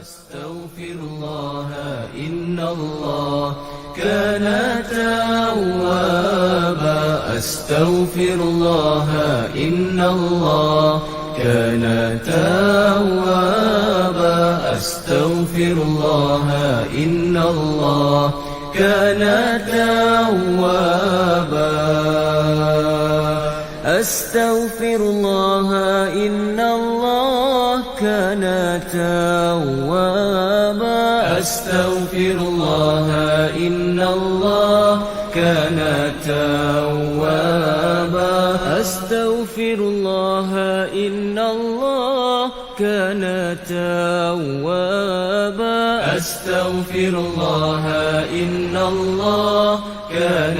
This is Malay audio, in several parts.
أستغفر الله إن الله كان توابا أستغفر الله إن الله كان توابا أستغفر الله إن الله كان توابا أستغفر الله إن الله كان توابا أستغفر الله إن الله كان توابا أستغفر الله إن الله كان توابا أستغفر الله إن الله كان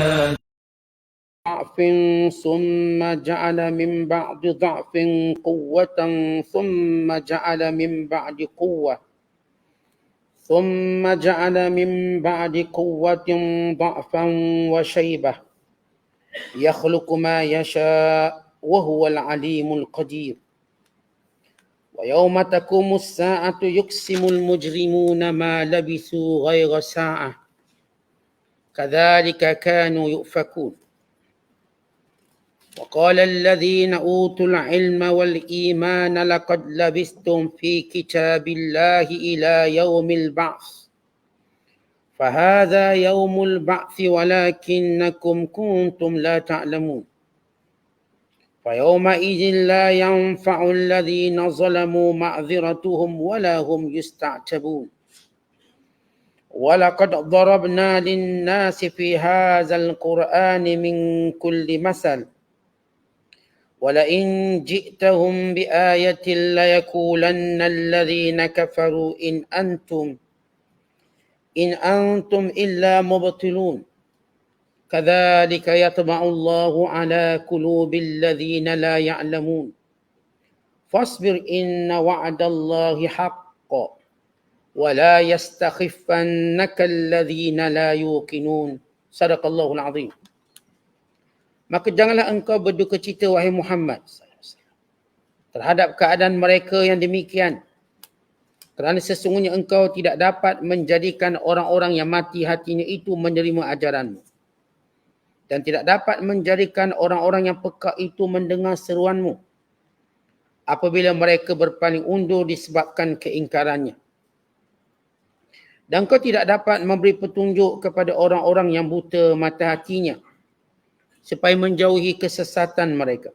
ضعف ثم جعل من بعد ضعف قوة ثم جعل من بعد قوة ثم جعل من بعد قوة ضعفا وشيبة يخلق ما يشاء وهو العليم القدير ويوم تقوم الساعة يقسم المجرمون ما لبثوا غير ساعة كذلك كانوا يؤفكون وقال الذين أوتوا العلم والإيمان لقد لبثتم في كتاب الله إلى يوم البعث فهذا يوم البعث ولكنكم كنتم لا تعلمون فيومئذ لا ينفع الذين ظلموا معذرتهم ولا هم يستعتبون ولقد ضربنا للناس في هذا القرآن من كل مثل ولئن جئتهم بآية ليقولن الذين كفروا إن أنتم إلا مبطلون كذلك يطبع الله على قلوب الذين لا يعلمون فاصبر إن وعد الله حق ولا يستخفنك الذين لا يوقنون صدق الله العظيم. Maka janganlah engkau berduka cita wahai Muhammad terhadap keadaan mereka yang demikian, kerana sesungguhnya engkau tidak dapat menjadikan orang-orang yang mati hatinya itu menerima ajaranmu, dan tidak dapat menjadikan orang-orang yang peka itu mendengar seruanmu apabila mereka berpaling undur disebabkan keingkarannya. Dan engkau tidak dapat memberi petunjuk kepada orang-orang yang buta mata hatinya supaya menjauhi kesesatan mereka.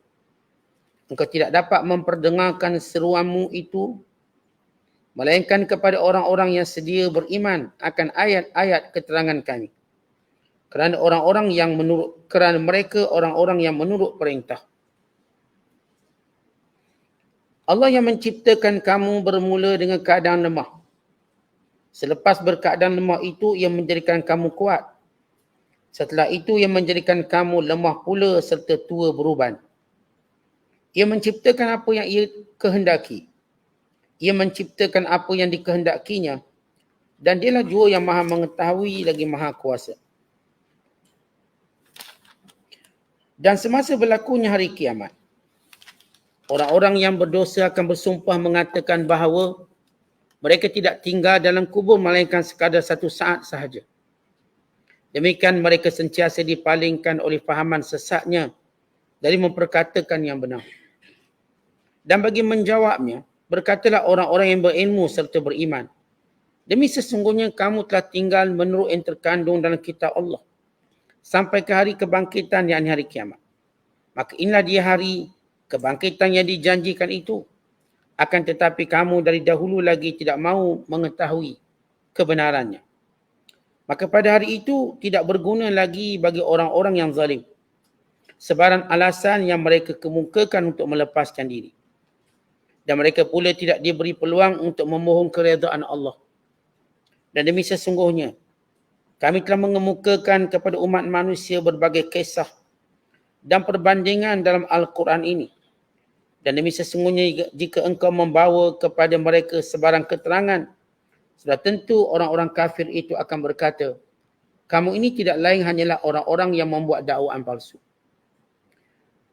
Engkau tidak dapat memperdengarkan seruanmu itu melainkan kepada orang-orang yang sedia beriman akan ayat-ayat keterangan kami. Kerana mereka orang-orang yang menurut perintah. Allah yang menciptakan kamu bermula dengan keadaan lemah. Selepas berkeadaan lemah itu, ia menjadikan kamu kuat. Setelah itu, ia menjadikan kamu lemah pula serta tua beruban. Ia menciptakan apa yang ia kehendaki. Ia menciptakan apa yang dikehendakinya. Dan dialah jua yang maha mengetahui lagi maha kuasa. Dan semasa berlakunya hari kiamat, orang-orang yang berdosa akan bersumpah mengatakan bahawa mereka tidak tinggal dalam kubur melainkan sekadar satu saat sahaja. Demikian mereka sentiasa dipalingkan oleh fahaman sesatnya dari memperkatakan yang benar. Dan bagi menjawabnya, berkatalah orang-orang yang berilmu serta beriman, demi sesungguhnya kamu telah tinggal menurut yang terkandung dalam kitab Allah sampai ke hari kebangkitan, yakni hari kiamat. Maka inilah dia hari kebangkitan yang dijanjikan itu. Akan tetapi kamu dari dahulu lagi tidak mahu mengetahui kebenarannya. Maka pada hari itu tidak berguna lagi bagi orang-orang yang zalim sebarang alasan yang mereka kemukakan untuk melepaskan diri. Dan mereka pula tidak diberi peluang untuk memohon keredaan Allah. Dan demi sesungguhnya kami telah mengemukakan kepada umat manusia berbagai kisah dan perbandingan dalam Al-Quran ini. Dan demi sesungguhnya jika engkau membawa kepada mereka sebarang keterangan, sudah tentu orang-orang kafir itu akan berkata, kamu ini tidak lain hanyalah orang-orang yang membuat dakwaan palsu.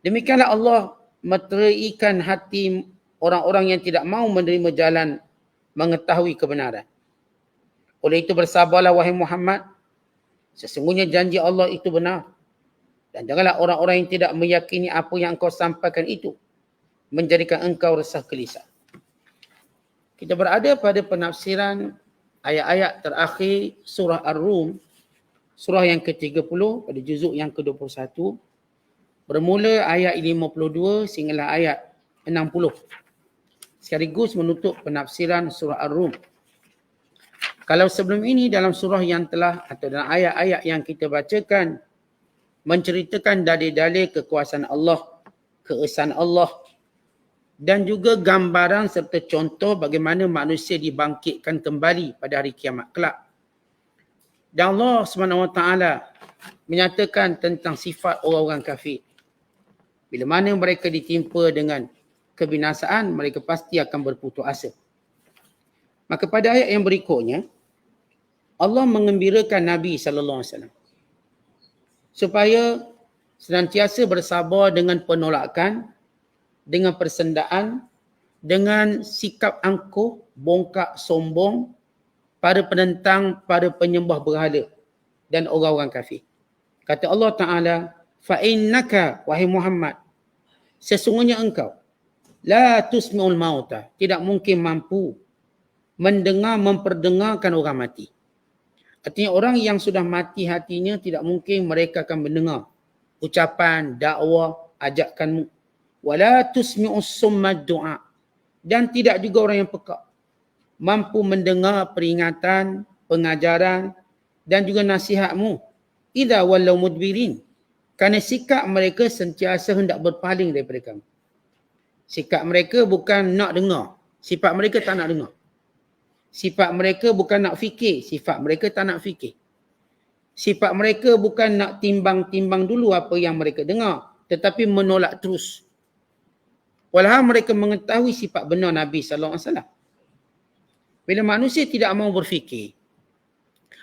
Demikianlah Allah meteraikan hati orang-orang yang tidak mahu menerima jalan mengetahui kebenaran. Oleh itu bersabarlah wahai Muhammad, sesungguhnya janji Allah itu benar. Dan janganlah orang-orang yang tidak meyakini apa yang engkau sampaikan itu menjadikan engkau resah gelisah. Kita berada pada penafsiran ayat-ayat terakhir surah Ar-Rum, surah yang ke-30 pada juzuk yang ke-21, bermula ayat 52 sehinggalah ayat 60. Sekaligus menutup penafsiran surah Ar-Rum. Kalau sebelum ini dalam surah yang telah atau dalam ayat-ayat yang kita bacakan menceritakan dalil-dalil kekuasaan Allah, keesaan Allah dan juga gambaran serta contoh bagaimana manusia dibangkitkan kembali pada hari kiamat kelak. Dan Allah SWT menyatakan tentang sifat orang-orang kafir. Bila mana mereka ditimpa dengan kebinasaan, mereka pasti akan berputus asa. Maka pada ayat yang berikutnya, Allah mengembirakan Nabi SAW supaya senantiasa bersabar dengan penolakan, dengan persendaan, dengan sikap angkuh, bongkak, sombong para penentang, para penyembah berhala dan orang-orang kafir. Kata Allah Ta'ala, فَإِنَّكَ wahai Muhammad, sesungguhnya engkau, la tusmi'ul mauta, tidak mungkin mampu mendengar, memperdengarkan orang mati. Artinya orang yang sudah mati hatinya tidak mungkin mereka akan mendengar ucapan, dakwah, ajakanmu. Wala tusmi'us summad du'a, dan tidak juga orang yang pekak mampu mendengar peringatan, pengajaran dan juga nasihatmu. Idza wallaw mudbirin, kerana sikap mereka sentiasa hendak berpaling daripada kamu. Sikap mereka bukan nak dengar, sifat mereka tak nak dengar. Sifat mereka bukan nak fikir, sifat mereka tak nak fikir. Sifat mereka bukan nak timbang-timbang dulu apa yang mereka dengar, tetapi menolak terus. Walhal mereka mengetahui sifat benar Nabi SAW. Bila manusia tidak mahu berfikir,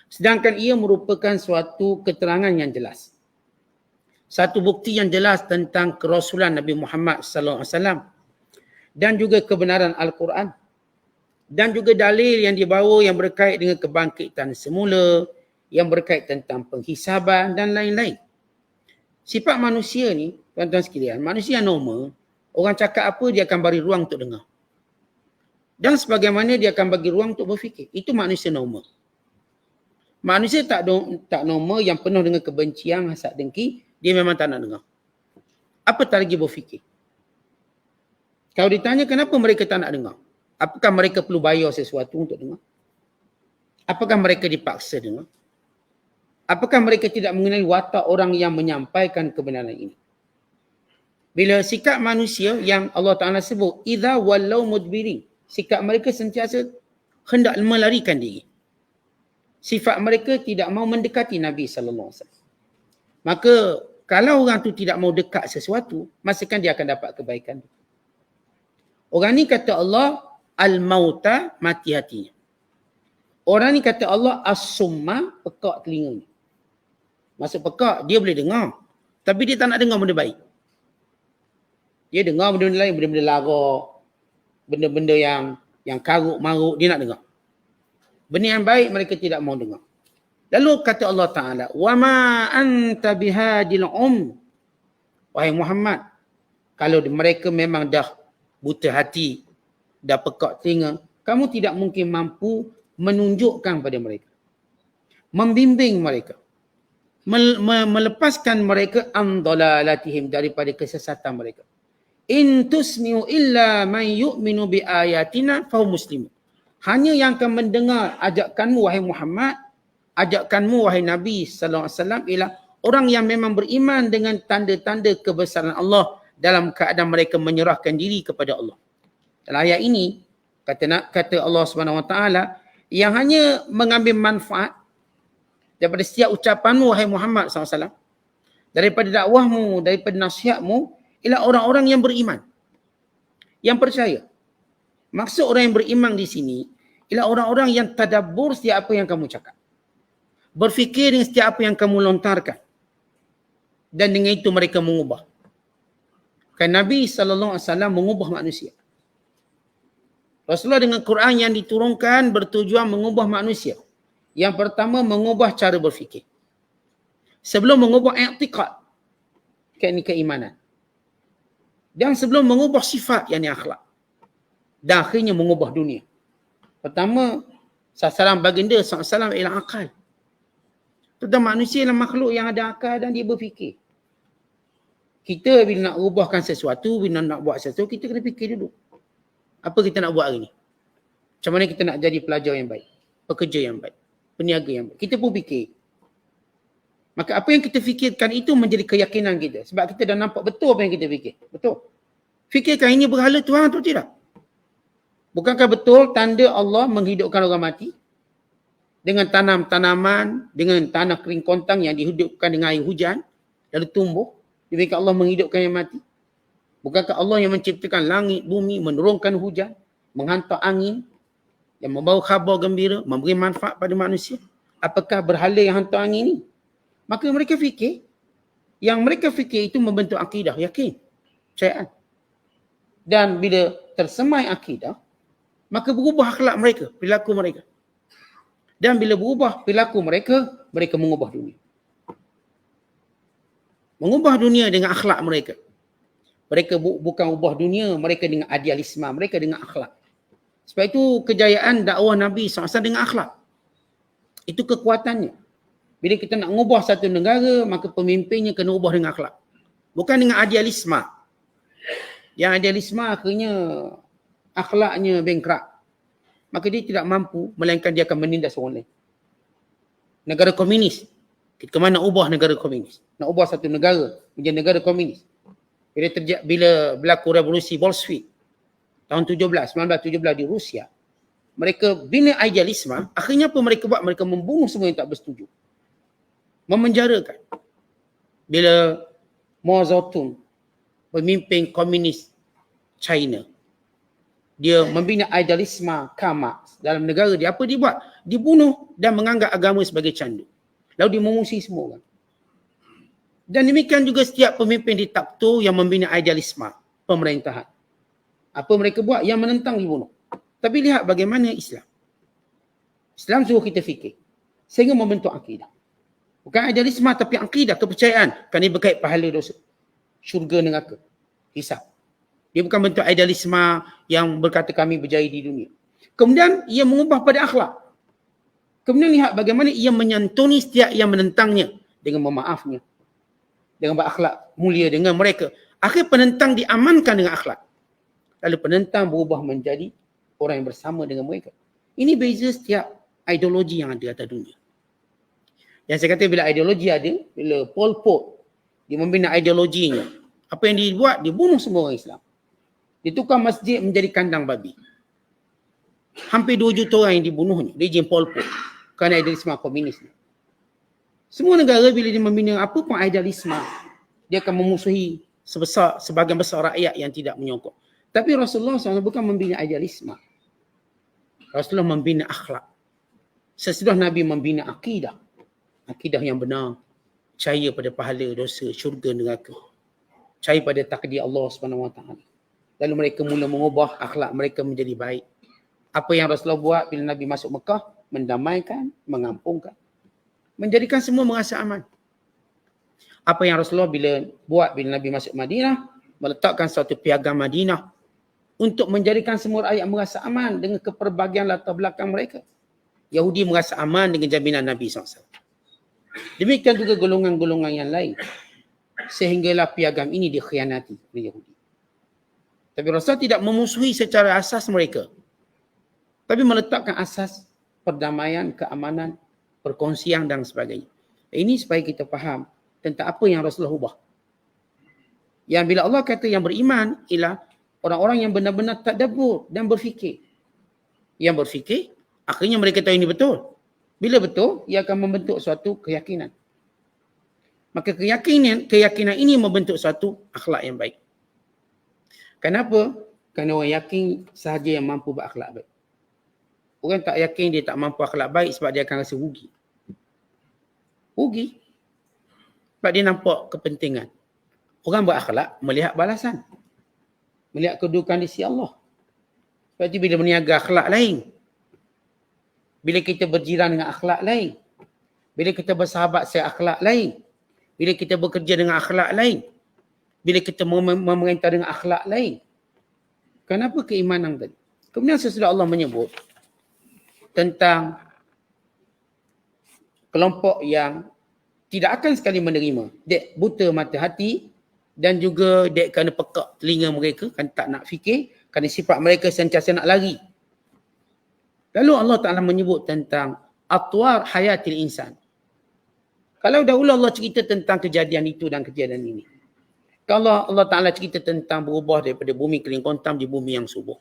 sedangkan ia merupakan suatu keterangan yang jelas, satu bukti yang jelas tentang kerasulan Nabi Muhammad SAW dan juga kebenaran Al-Quran dan juga dalil yang dibawa yang berkait dengan kebangkitan semula, yang berkait tentang penghisaban dan lain-lain. Sifat manusia ni, tuan-tuan sekalian, manusia normal, orang cakap apa dia akan bagi ruang untuk dengar. Dan sebagaimana dia akan bagi ruang untuk berfikir. Itu manusia normal. Manusia tak normal yang penuh dengan kebencian, hasad, dengki, dia memang tak nak dengar. Apatah lagi berfikir. Kalau ditanya kenapa mereka tak nak dengar? Apakah mereka perlu bayar sesuatu untuk dengar? Apakah mereka dipaksa dengar? Apakah mereka tidak mengenali watak orang yang menyampaikan kebenaran ini? Bila sikap manusia yang Allah Ta'ala sebut, idza wallaw mudbirin, sikap mereka sentiasa hendak melarikan diri. Sifat mereka tidak mahu mendekati Nabi SAW. Maka kalau orang tu tidak mahu dekat sesuatu, masakan dia akan dapat kebaikan. Orang ni kata Allah, al-mauta, mati hatinya. Orang ni kata Allah, as-summa, pekak telinganya. Maksud pekak, dia boleh dengar. Tapi dia tak nak dengar benda baik. Dia dengar benda-benda lain, benda-benda lara, benda-benda yang karuk-maruk, dia nak dengar. Benda yang baik mereka tidak mahu dengar. Lalu kata Allah Ta'ala, وَمَا أَنْتَ بِهَادِي الْعُمْ, wahai Muhammad, kalau mereka memang dah buta hati, dah pekak telinga, kamu tidak mungkin mampu menunjukkan pada mereka, membimbing mereka, melepaskan mereka an dalalatihim, daripada kesesatan mereka. In tusmi'u illa man yu'minu bi ayatina fahum muslimun. Hanya yang akan mendengar ajakanmu wahai Muhammad, ajakanmu wahai Nabi sallallahu alaihi wasallam ialah orang yang memang beriman dengan tanda-tanda kebesaran Allah dalam keadaan mereka menyerahkan diri kepada Allah. Dalam ayat ini kata Allah Subhanahu wa taala, yang hanya mengambil manfaat daripada setiap ucapanmu wahai Muhammad SAW, daripada dakwahmu, daripada nasihatmu, ialah orang-orang yang beriman, yang percaya. Maksud orang yang beriman di sini ialah orang-orang yang tadabbur setiap apa yang kamu cakap, berfikir dengan setiap apa yang kamu lontarkan, dan dengan itu mereka mengubah. Kan Nabi SAW mengubah manusia. Rasulullah dengan Quran yang diturunkan bertujuan mengubah manusia. Yang pertama, mengubah cara berfikir. Sebelum mengubah i'tiqad, keimanan. Dan sebelum mengubah sifat, yakni akhlak. Dan akhirnya mengubah dunia. Pertama, sasaran baginda SAW ialah akal. Tentang manusia ialah makhluk yang ada akal dan dia berfikir. Kita bila nak ubahkan sesuatu, bila nak buat sesuatu, kita kena fikir dulu. Apa kita nak buat hari ni? Macam mana kita nak jadi pelajar yang baik? Pekerja yang baik? Peniaga yang baik? Kita pun fikir. Maka apa yang kita fikirkan itu menjadi keyakinan kita. Sebab kita dah nampak betul apa yang kita fikir. Betul. Fikirkan ini berhala Tuhan atau tidak? Bukankah betul tanda Allah menghidupkan orang mati? Dengan tanam-tanaman, dengan tanah kering kontang yang dihidupkan dengan air hujan, lalu tumbuh. Demikian Allah menghidupkan yang mati. Bukankah Allah yang menciptakan langit, bumi, menurunkan hujan, menghantar angin, yang membawa khabar gembira, memberi manfaat pada manusia? Apakah berhala yang hantar angin ini? Maka mereka fikir, yang mereka fikir itu membentuk akidah, yakin, percayaan. Dan bila tersemai akidah, maka berubah akhlak mereka, perilaku mereka. Dan bila berubah perilaku mereka, mereka mengubah dunia. Mengubah dunia dengan akhlak mereka. Mereka bukan ubah dunia, mereka dengan idealisme, mereka dengan akhlak. Sebab itu kejayaan dakwah Nabi SAW dengan akhlak. Itu kekuatannya. Bila kita nak mengubah satu negara, maka pemimpinnya kena ubah dengan akhlak. Bukan dengan idealisme. Yang idealisme akhirnya akhlaknya bankrupt. Maka dia tidak mampu, melainkan dia akan menindas orang lain. Negara komunis. Kita mana nak ubah negara komunis? Nak ubah satu negara menjadi negara komunis. Bila berlaku revolusi Bolshevik tahun 1917 di Rusia, mereka bina idealisme, akhirnya apa mereka buat? Mereka membunuh semua yang tak bersetuju. Memenjarakan. Bila Mao Zedong, pemimpin komunis China, dia membina idealisme Karl Marx dalam negara dia, apa dia buat? Dia bunuh dan menganggap agama sebagai candu. Lalu dia mengusir semua orang. Dan demikian juga setiap pemimpin diktator yang membina idealisme pemerintahan. Apa mereka buat? Yang menentang dibunuh. Tapi lihat bagaimana Islam. Islam suruh kita fikir. Sehingga membentuk akidah. Bukan idealisme tapi akidah, kepercayaan. Kerana dia berkait pahala dosa. Syurga neraka. Hisab. Dia bukan bentuk idealisme yang berkata kami berjaya di dunia. Kemudian ia mengubah pada akhlak. Kemudian lihat bagaimana ia menyantuni setiap yang menentangnya dengan memaafnya. Dengan berakhlak mulia dengan mereka. Akhir penentang diamankan dengan akhlak. Lalu penentang berubah menjadi orang yang bersama dengan mereka. Ini beza setiap ideologi yang ada atas dunia. Yang saya kata bila ideologi ada, bila Pol Pot, dia membina ideologinya. Apa yang dia buat? Dia bunuh semua orang Islam. Dia tukar masjid menjadi kandang babi. Hampir 2 juta orang yang dibunuhnya. Rejim Pol Pot. Kerana idealisme komunis. Semua negara bila dia membina apa pun idealisme, dia akan memusuhi sebagian besar rakyat yang tidak menyokong. Tapi Rasulullah SAW bukan membina idealisme. Rasulullah membina akhlak. Sesudah Nabi membina akidah. Akidah yang benar. Percaya pada pahala, dosa, syurga, neraka. Percaya pada takdir Allah SWT. Lalu mereka mula mengubah akhlak mereka menjadi baik. Apa yang Rasulullah buat bila Nabi masuk Mekah? Mendamaikan, mengampunkan. Menjadikan semua merasa aman. Apa yang Rasulullah buat bila Nabi masuk Madinah? Meletakkan suatu piagam Madinah untuk menjadikan semua rakyat merasa aman dengan keperbagian latar belakang mereka. Yahudi merasa aman dengan jaminan Nabi SAW. Demikian juga golongan-golongan yang lain. Sehinggalah piagam ini dikhianati oleh Yahudi. Tapi Rasulullah tidak memusuhi secara asas mereka. Tapi meletakkan asas perdamaian, keamanan, perkongsian dan sebagainya. Ini supaya kita faham tentang apa yang Rasulullah ubah. Yang bila Allah kata yang beriman ialah orang-orang yang benar-benar tadabbur dan berfikir. Yang berfikir, akhirnya mereka tahu ini betul. Bila betul, ia akan membentuk suatu keyakinan. Maka keyakinan ini membentuk suatu akhlak yang baik. Kenapa? Kerana orang yakin sahaja yang mampu berakhlak baik. Orang tak yakin dia tak mampu akhlak baik sebab dia akan rasa rugi. Rugi. Sebab dia nampak kepentingan. Orang berakhlak melihat balasan. Melihat kedudukan di sisi Allah. Sebab itu bila berniaga akhlak lain. Bila kita berjiran dengan akhlak lain. Bila kita bersahabat akhlak lain. Bila kita bekerja dengan akhlak lain. Bila kita memerintah dengan akhlak lain. Kenapa keimanan tadi? Kemudian sesudah Allah menyebut tentang kelompok yang tidak akan sekali menerima. Dek buta mata hati dan juga dek kerana pekak telinga mereka, kan tak nak fikir, kerana sifat mereka sentiasa nak lari. Lalu Allah Ta'ala menyebut tentang atwar hayatil insan. Kalau dahulu Allah cerita tentang kejadian itu dan kejadian ini. Kalau Allah Ta'ala cerita tentang berubah daripada bumi kering kontam di bumi yang subur.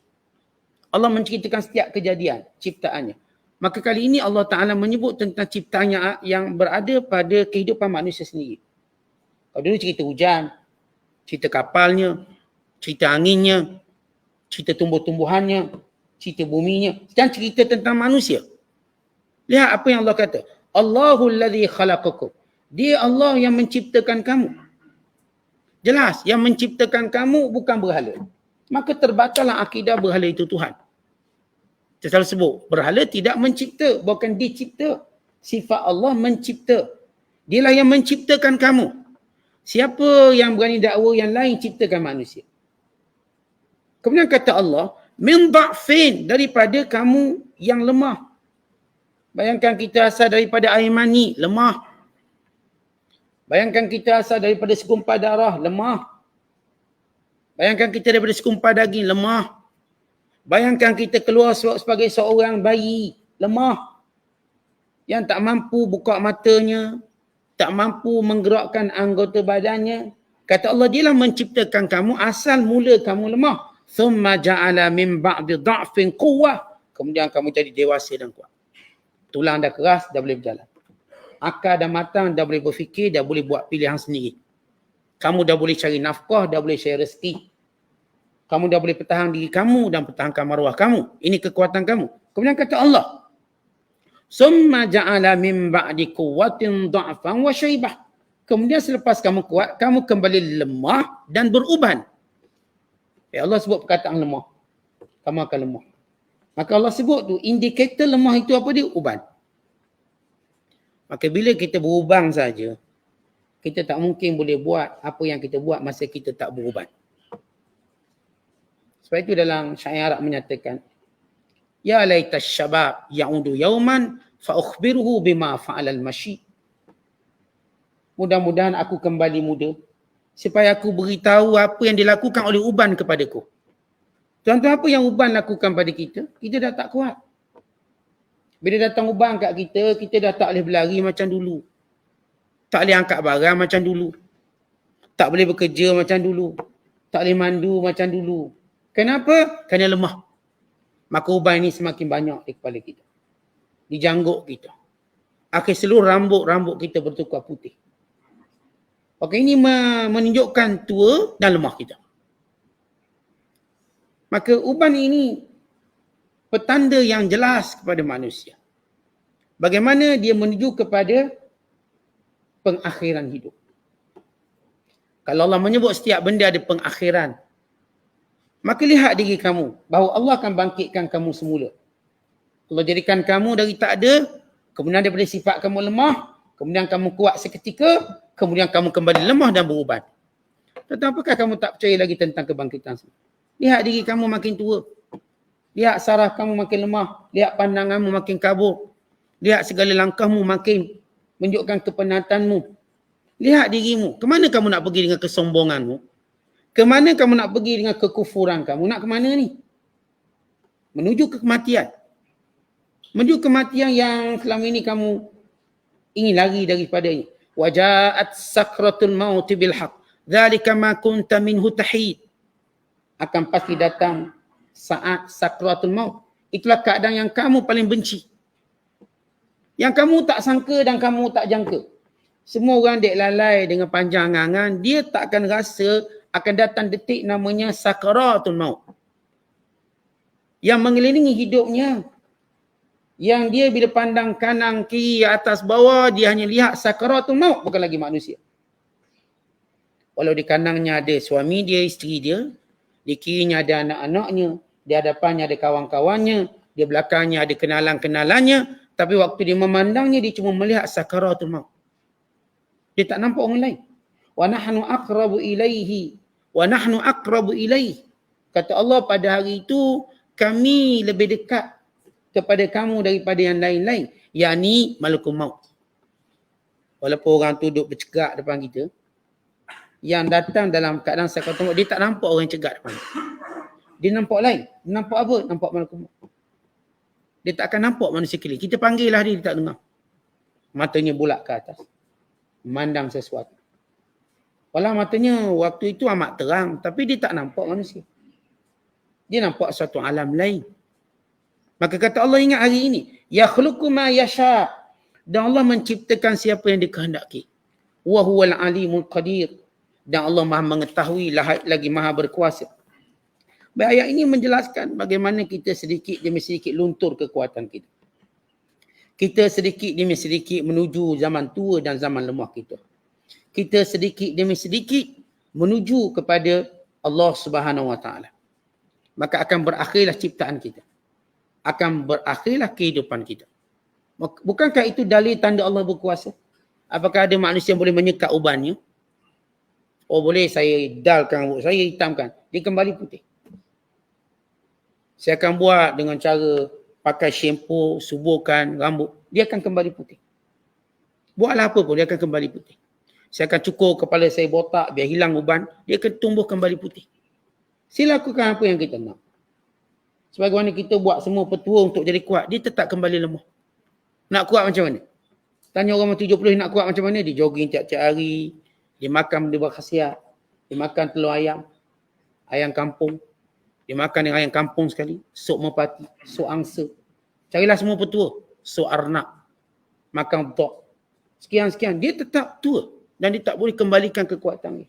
Allah menceritakan setiap kejadian ciptaannya. Maka kali ini Allah Ta'ala menyebut tentang ciptaannya yang berada pada kehidupan manusia sendiri. Kalau dulu cerita hujan, cerita kapalnya, cerita anginnya, cerita tumbuh-tumbuhannya, cerita buminya, dan cerita tentang manusia. Lihat apa yang Allah kata. Allahul ladzi khalaqakum. Dia Allah yang menciptakan kamu. Jelas, yang menciptakan kamu bukan berhala. Maka terbatallah akidah berhala itu Tuhan. Saya selalu sebut, berhala tidak mencipta, bukan dicipta. Sifat Allah mencipta. Dialah yang menciptakan kamu. Siapa yang berani dakwa yang lain ciptakan manusia? Kemudian kata Allah, min dha'fin, daripada kamu yang lemah. Bayangkan kita asal daripada air mani, lemah. Bayangkan kita asal daripada segumpal darah, lemah. Bayangkan kita daripada segumpal daging, lemah. Bayangkan kita keluar sebagai seorang bayi, lemah. Yang tak mampu buka matanya, tak mampu menggerakkan anggota badannya. Kata Allah, dialah menciptakan kamu, asal mula kamu lemah. Thumma ja'ala min ba'di dha'fin quwwah. Kemudian kamu jadi dewasa dan kuat. Tulang dah keras, dah boleh berjalan. Akal dah matang, dah boleh berfikir, dah boleh buat pilihan sendiri. Kamu dah boleh cari nafkah, dah boleh cari rezeki. Kamu dah boleh pertahan diri kamu dan pertahankan maruah kamu. Ini kekuatan kamu. Kemudian kata Allah, summa ja'ala min ba'di quwwatin dha'fan wa syaibah. Kemudian selepas kamu kuat, kamu kembali lemah dan beruban. Allah sebut perkataan lemah. Kamu akan lemah. Maka Allah sebut tu, indikator lemah itu apa dia? Uban. Maka bila kita berubang saja, kita tak mungkin boleh buat apa yang kita buat masa kita tak beruban. Sebab itu dalam syair Arab menyatakan, ya laita syabab ya'udu yauman fa ukhbiruhu bima fa'alal mashi. Mudah-mudahan aku kembali muda supaya aku beritahu apa yang dilakukan oleh uban kepadaku. Tuan-tuan, apa yang uban lakukan pada kita? Kita dah tak kuat. Bila datang uban kat kita, kita dah tak boleh berlari macam dulu. Tak boleh angkat barang macam dulu. Tak boleh bekerja macam dulu. Tak boleh mandu macam dulu. Kenapa? Kerana lemah. Maka uban ini semakin banyak di kepala kita. Di janggut kita. Akhir seluruh rambut-rambut kita bertukar putih. Okey, ini menunjukkan tua dan lemah kita. Maka uban ini petanda yang jelas kepada manusia. Bagaimana dia menuju kepada pengakhiran hidup. Kalau Allah menyebut setiap benda ada pengakhiran, maka lihat diri kamu bahawa Allah akan bangkitkan kamu semula. Allah jadikan kamu dari tak ada, kemudian daripada sifat kamu lemah, kemudian kamu kuat seketika, kemudian kamu kembali lemah dan beruban. Tetapi apakah kamu tak percaya lagi tentang kebangkitan? Lihat diri kamu makin tua. Lihat saraf kamu makin lemah. Lihat pandanganmu makin kabur. Lihat segala langkahmu makin menunjukkan kepenatanmu. Lihat dirimu. Kemana kamu nak pergi dengan kesombonganmu? Kemana kamu nak pergi dengan kekufuran kamu? Nak ke mana ni? Menuju ke kematian. Menuju kematian yang selama ini kamu ingin lari daripadanya. Waja'at sakratul maut bil haqq. Dzalika ma kunta minhu tahid. Akan pasti datang saat sakratul maut. Itulah keadaan yang kamu paling benci. Yang kamu tak sangka dan kamu tak jangka. Semua orang dek lalai dengan panjang angan, dia tak akan rasa akan datang detik namanya sakratul maut. Yang mengelilingi hidupnya, yang dia bila pandang kanan, kiri, atas, bawah, dia hanya lihat sakratul maut, bukan lagi manusia. Walau di kanannya ada suami dia, isteri dia, di kirinya ada anak-anaknya, Di hadapannya ada kawan-kawannya, di belakangnya ada kenalan-kenalannya, tapi waktu dia memandangnya, dia cuma melihat sakaratul maut. Dia tak nampak orang lain. Wa nahnu aqrabu ilaihi wa nahnu aqrabu ilaihi. Kata Allah, pada hari itu kami lebih dekat kepada kamu daripada yang lain-lain, yakni malakul maut. Walaupun orang tu duduk bercegak depan kita, yang datang dalam keadaan sakaratul maut, dia tak nampak orang yang cegak depan dia. Dia nampak lain. Nampak apa? Nampak malakul maut. Dia tak akan nampak manusia keliling. Kita panggil lah dia tak dengar. Matanya bulat ke atas. Memandang sesuatu. Walau matanya waktu itu amat terang, tapi dia tak nampak manusia. Dia nampak suatu alam lain. Maka kata Allah, ingat hari ini, yakhluqu ma yasha, dan Allah menciptakan siapa yang dikehendaki. Wa huwal alimul qadir, dan Allah Maha mengetahui lagi Maha berkuasa. Baik, ayat ini menjelaskan bagaimana kita sedikit demi sedikit luntur kekuatan kita. Kita sedikit demi sedikit menuju zaman tua dan zaman lemah kita. Kita sedikit demi sedikit menuju kepada Allah Subhanahu Wa Taala. Maka akan berakhirlah ciptaan kita. Akan berakhirlah kehidupan kita. Bukankah itu dalil tanda Allah berkuasa? Apakah ada manusia yang boleh menyekat ubannya? Oh boleh, saya dalkan rambut, saya hitamkan. Dia kembali putih. Saya akan buat dengan cara pakai shampoo, suburkan rambut. Dia akan kembali putih. Buatlah apa pun, dia akan kembali putih. Saya akan cukur kepala saya botak, biar hilang uban. Dia akan tumbuh kembali putih. Sila lakukan apa yang kita nak. Sebagaimana kita buat semua petua untuk jadi kuat, dia tetap kembali lemah. Nak kuat macam mana? Tanya orang 70 nak kuat macam mana? Dia jogging tiap-tiap hari. Dia makan benda berkhasiat. Dia makan telur ayam. Ayam kampung. Dia makan dengan ayam kampung sekali. Sup merpati. Sup angsa. Carilah semua petua. Sup arnab. Makan betok. Sekian-sekian. Dia tetap tua. Dan dia tak boleh kembalikan kekuatan dia.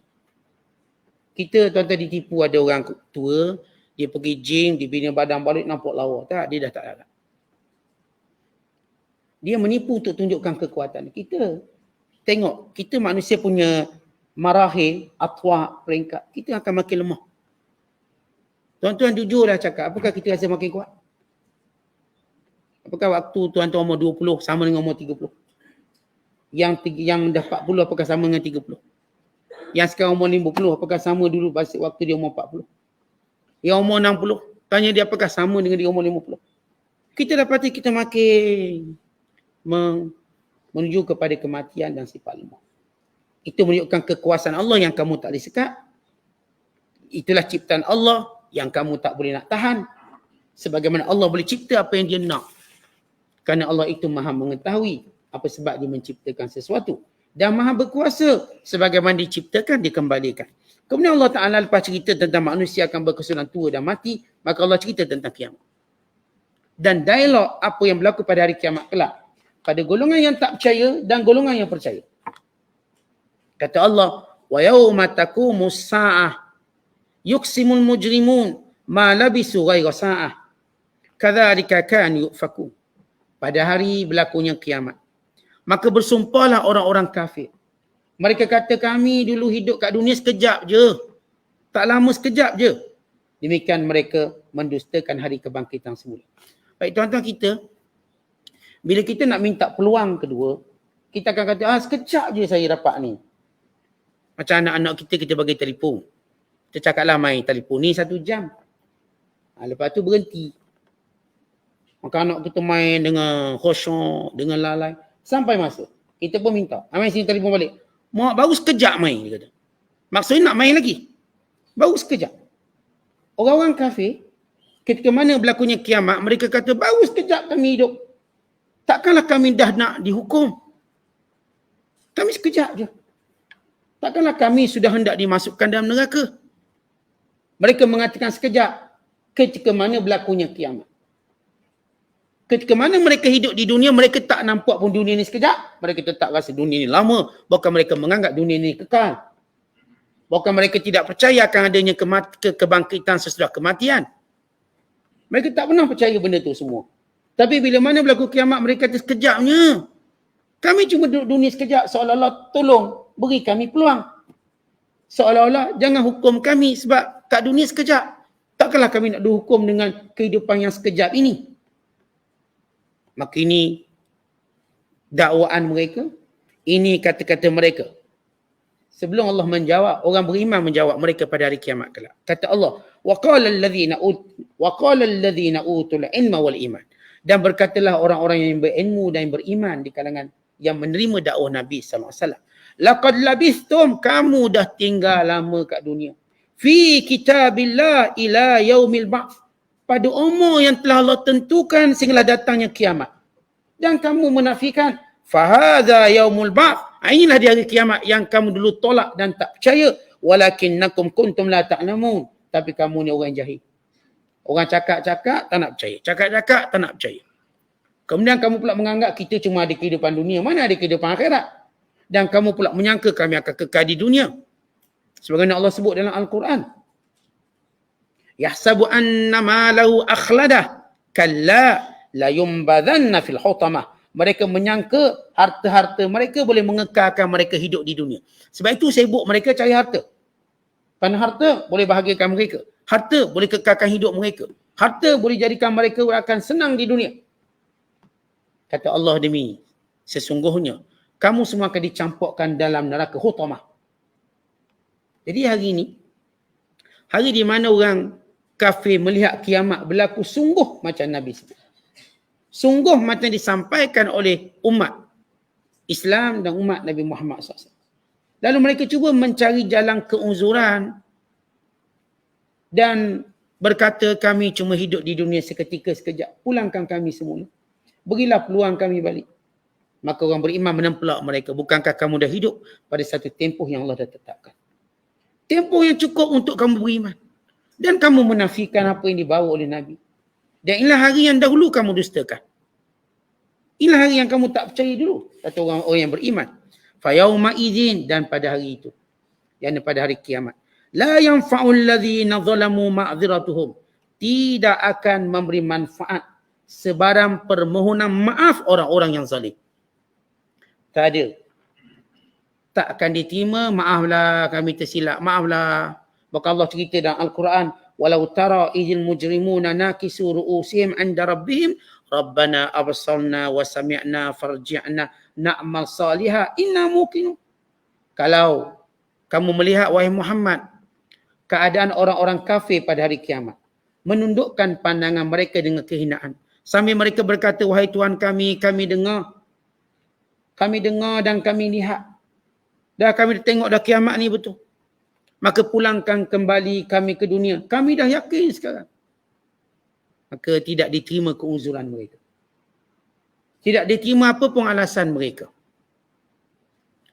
Kita tuan-tuan ditipu, ada orang tua. Dia pergi gym. Dia bina badan balik. Nampak lawa. Tak. Dia dah tak ada. Dia menipu untuk tunjukkan kekuatan. Kita tengok. Kita manusia punya marahil, atwa, peringkat. Kita akan makin lemah. Tuan-tuan jujurlah cakap, apakah kita rasa makin kuat? Apakah waktu tuan-tuan umur 20 sama dengan umur 30? Yang dah 40 apakah sama dengan 30? Yang sekarang umur 50 apakah sama dulu waktu dia umur 40? Yang umur 60, tanya dia apakah sama dengan dia umur 50? Kita dapati kita makin menuju kepada kematian dan sifat lemah. Itu menunjukkan kekuasaan Allah yang kamu tak boleh sekat. Itulah ciptaan Allah yang kamu tak boleh nak tahan. Sebagaimana Allah boleh cipta apa yang dia nak. Kerana Allah itu maha mengetahui apa sebab dia menciptakan sesuatu. Dan maha berkuasa. Sebagaimana diciptakan, dikembalikan. Kemudian Allah Ta'ala lepas cerita tentang manusia akan berkesudahan tua dan mati. Maka Allah cerita tentang kiamat. Dan dialog apa yang berlaku pada hari kiamat kelak. Pada golongan yang tak percaya dan golongan yang percaya. Kata Allah, wa yauma taqumus saah yuqsimul mujrimun ma labisu ghaira sa'ah kadzalika kanu yufakun. Pada hari berlakunya kiamat, maka bersumpahlah orang-orang kafir. Mereka kata, kami dulu hidup kat dunia sekejap je. Tak lama sekejap je. Demikian mereka mendustakan hari kebangkitan semula. Baik tuan-tuan, kita bila kita nak minta peluang kedua, kita akan kata, sekejap je saya dapat ni. Macam anak-anak kita bagi telefon. Kita cakaplah main telefon ni 1 jam. Lepas tu berhenti. Maka anak kita main dengan khusyuk, dengan lalai. Sampai masa. Kita pun minta. Main sini telefon balik. Mak baru sekejap main. Dia kata. Maksudnya nak main lagi. Baru sekejap. Orang-orang kafir, ketika mana berlakunya kiamat, mereka kata baru sekejap kami hidup. Takkanlah kami dah nak dihukum. Kami sekejap je. Takkanlah kami sudah hendak dimasukkan dalam neraka. Mereka mengatakan sekejap. Ketika mana berlakunya kiamat. Ketika mana mereka hidup di dunia, mereka tak nampak pun dunia ni sekejap. Mereka tetap rasa dunia ni lama. Bahkan mereka menganggap dunia ni kekal. Bahkan mereka tidak percaya akan adanya kebangkitan sesudah kematian. Mereka tak pernah percaya benda tu semua. Tapi bila mana berlaku kiamat, mereka kata sekejapnya. Kami cuma duduk dunia sekejap. Seolah-olah tolong beri kami peluang. Seolah-olah jangan hukum kami sebab kat dunia sekejap. Takkanlah kami nak dihukum dengan kehidupan yang sekejap ini. Maka ini dakwaan mereka, ini kata-kata mereka. Sebelum Allah menjawab, orang beriman menjawab mereka pada hari kiamat kelak. Kata Allah, وَقَالَ الَّذِينَ أُوتُوا الْعِلْمَ وَالْإِيمَانَ. Dan berkatalah orang-orang yang berilmu dan beriman di kalangan yang menerima dakwah Nabi SAW. لَقَدْ لَبِثْتُمْ, kamu dah tinggal lama kat dunia. فِي كِتَابِ اللَّهِ إِلَى يَوْمِ الْبَعْثِ, pada umur yang telah Allah tentukan sehinggalah datangnya kiamat. Dan kamu menafikan, فَهَذَا يَوْمُ الْبَعْثِ, inilah di hari kiamat yang kamu dulu tolak dan tak percaya. وَلَكِنَّكُمْ كُنْتُمْ لَا تَعْلَمُونَ, tapi kamu ni orang jahil. Orang cakap-cakap tak nak percaya. Cakap-cakap tak nak percaya. Kemudian kamu pula menganggap kita cuma ada kehidupan dunia. Mana ada kehidupan akhirat? Dan kamu pula menyangka kami akan kekal di dunia. Sebagaimana Allah sebut dalam Al-Quran. Yahsabu anna ma lahu akhladah. Kalla la yumbadhanna fil hutamah. Mereka menyangka harta-harta mereka boleh mengekalkan mereka hidup di dunia. Sebab itu sibuk mereka cari harta. Kerana harta boleh bahagiakan mereka. Harta boleh kekalkan hidup mereka. Harta boleh jadikan mereka akan senang di dunia. Kata Allah, demi sesungguhnya kamu semua akan dicampurkan dalam neraka hutamah. Jadi hari ini, hari di mana orang kafir melihat kiamat berlaku sungguh macam Nabi sebut. Sungguh macam disampaikan oleh umat Islam dan umat Nabi Muhammad SAW. Lalu mereka cuba mencari jalan keuzuran dan berkata, kami cuma hidup di dunia seketika sekejap. Pulangkan kami semula. Berilah peluang kami balik. Maka orang beriman menempelak mereka. Bukankah kamu dah hidup pada satu tempoh yang Allah dah tetapkan? Tempoh yang cukup untuk kamu beriman. Dan kamu menafikan apa yang dibawa oleh Nabi. Dan inilah hari yang dahulu kamu dustakan. Inilah hari yang kamu tak percaya dulu. Kata orang-orang yang beriman. Fayauma idzin, dan pada hari itu, yakni pada hari kiamat, la yanfa'ul ladzina zalamu ma'dziratuhum, tidak akan memberi manfaat sebarang permohonan maaf orang-orang yang zalim. Tak ada. Tak akan diterima, maaflah kami tersilap, maaflah. Maka Allah cerita dalam Al-Quran, walau tara idzil mujrimuna nakisu ru'usihim 'inda rabbihim rabbana absarna wa sami'na farji'na na'mal salihah inna muqinun. Kalau kamu melihat, wahai Muhammad, keadaan orang-orang kafir pada hari kiamat, menundukkan pandangan mereka dengan kehinaan, sambil mereka berkata, wahai Tuhan kami dengar dan kami lihat, dah kami tengok dah kiamat ni betul, maka pulangkan kembali kami ke dunia, kami dah yakin sekarang. Maka tidak diterima keuzuran mereka. Tidak diterima apa pun alasan mereka.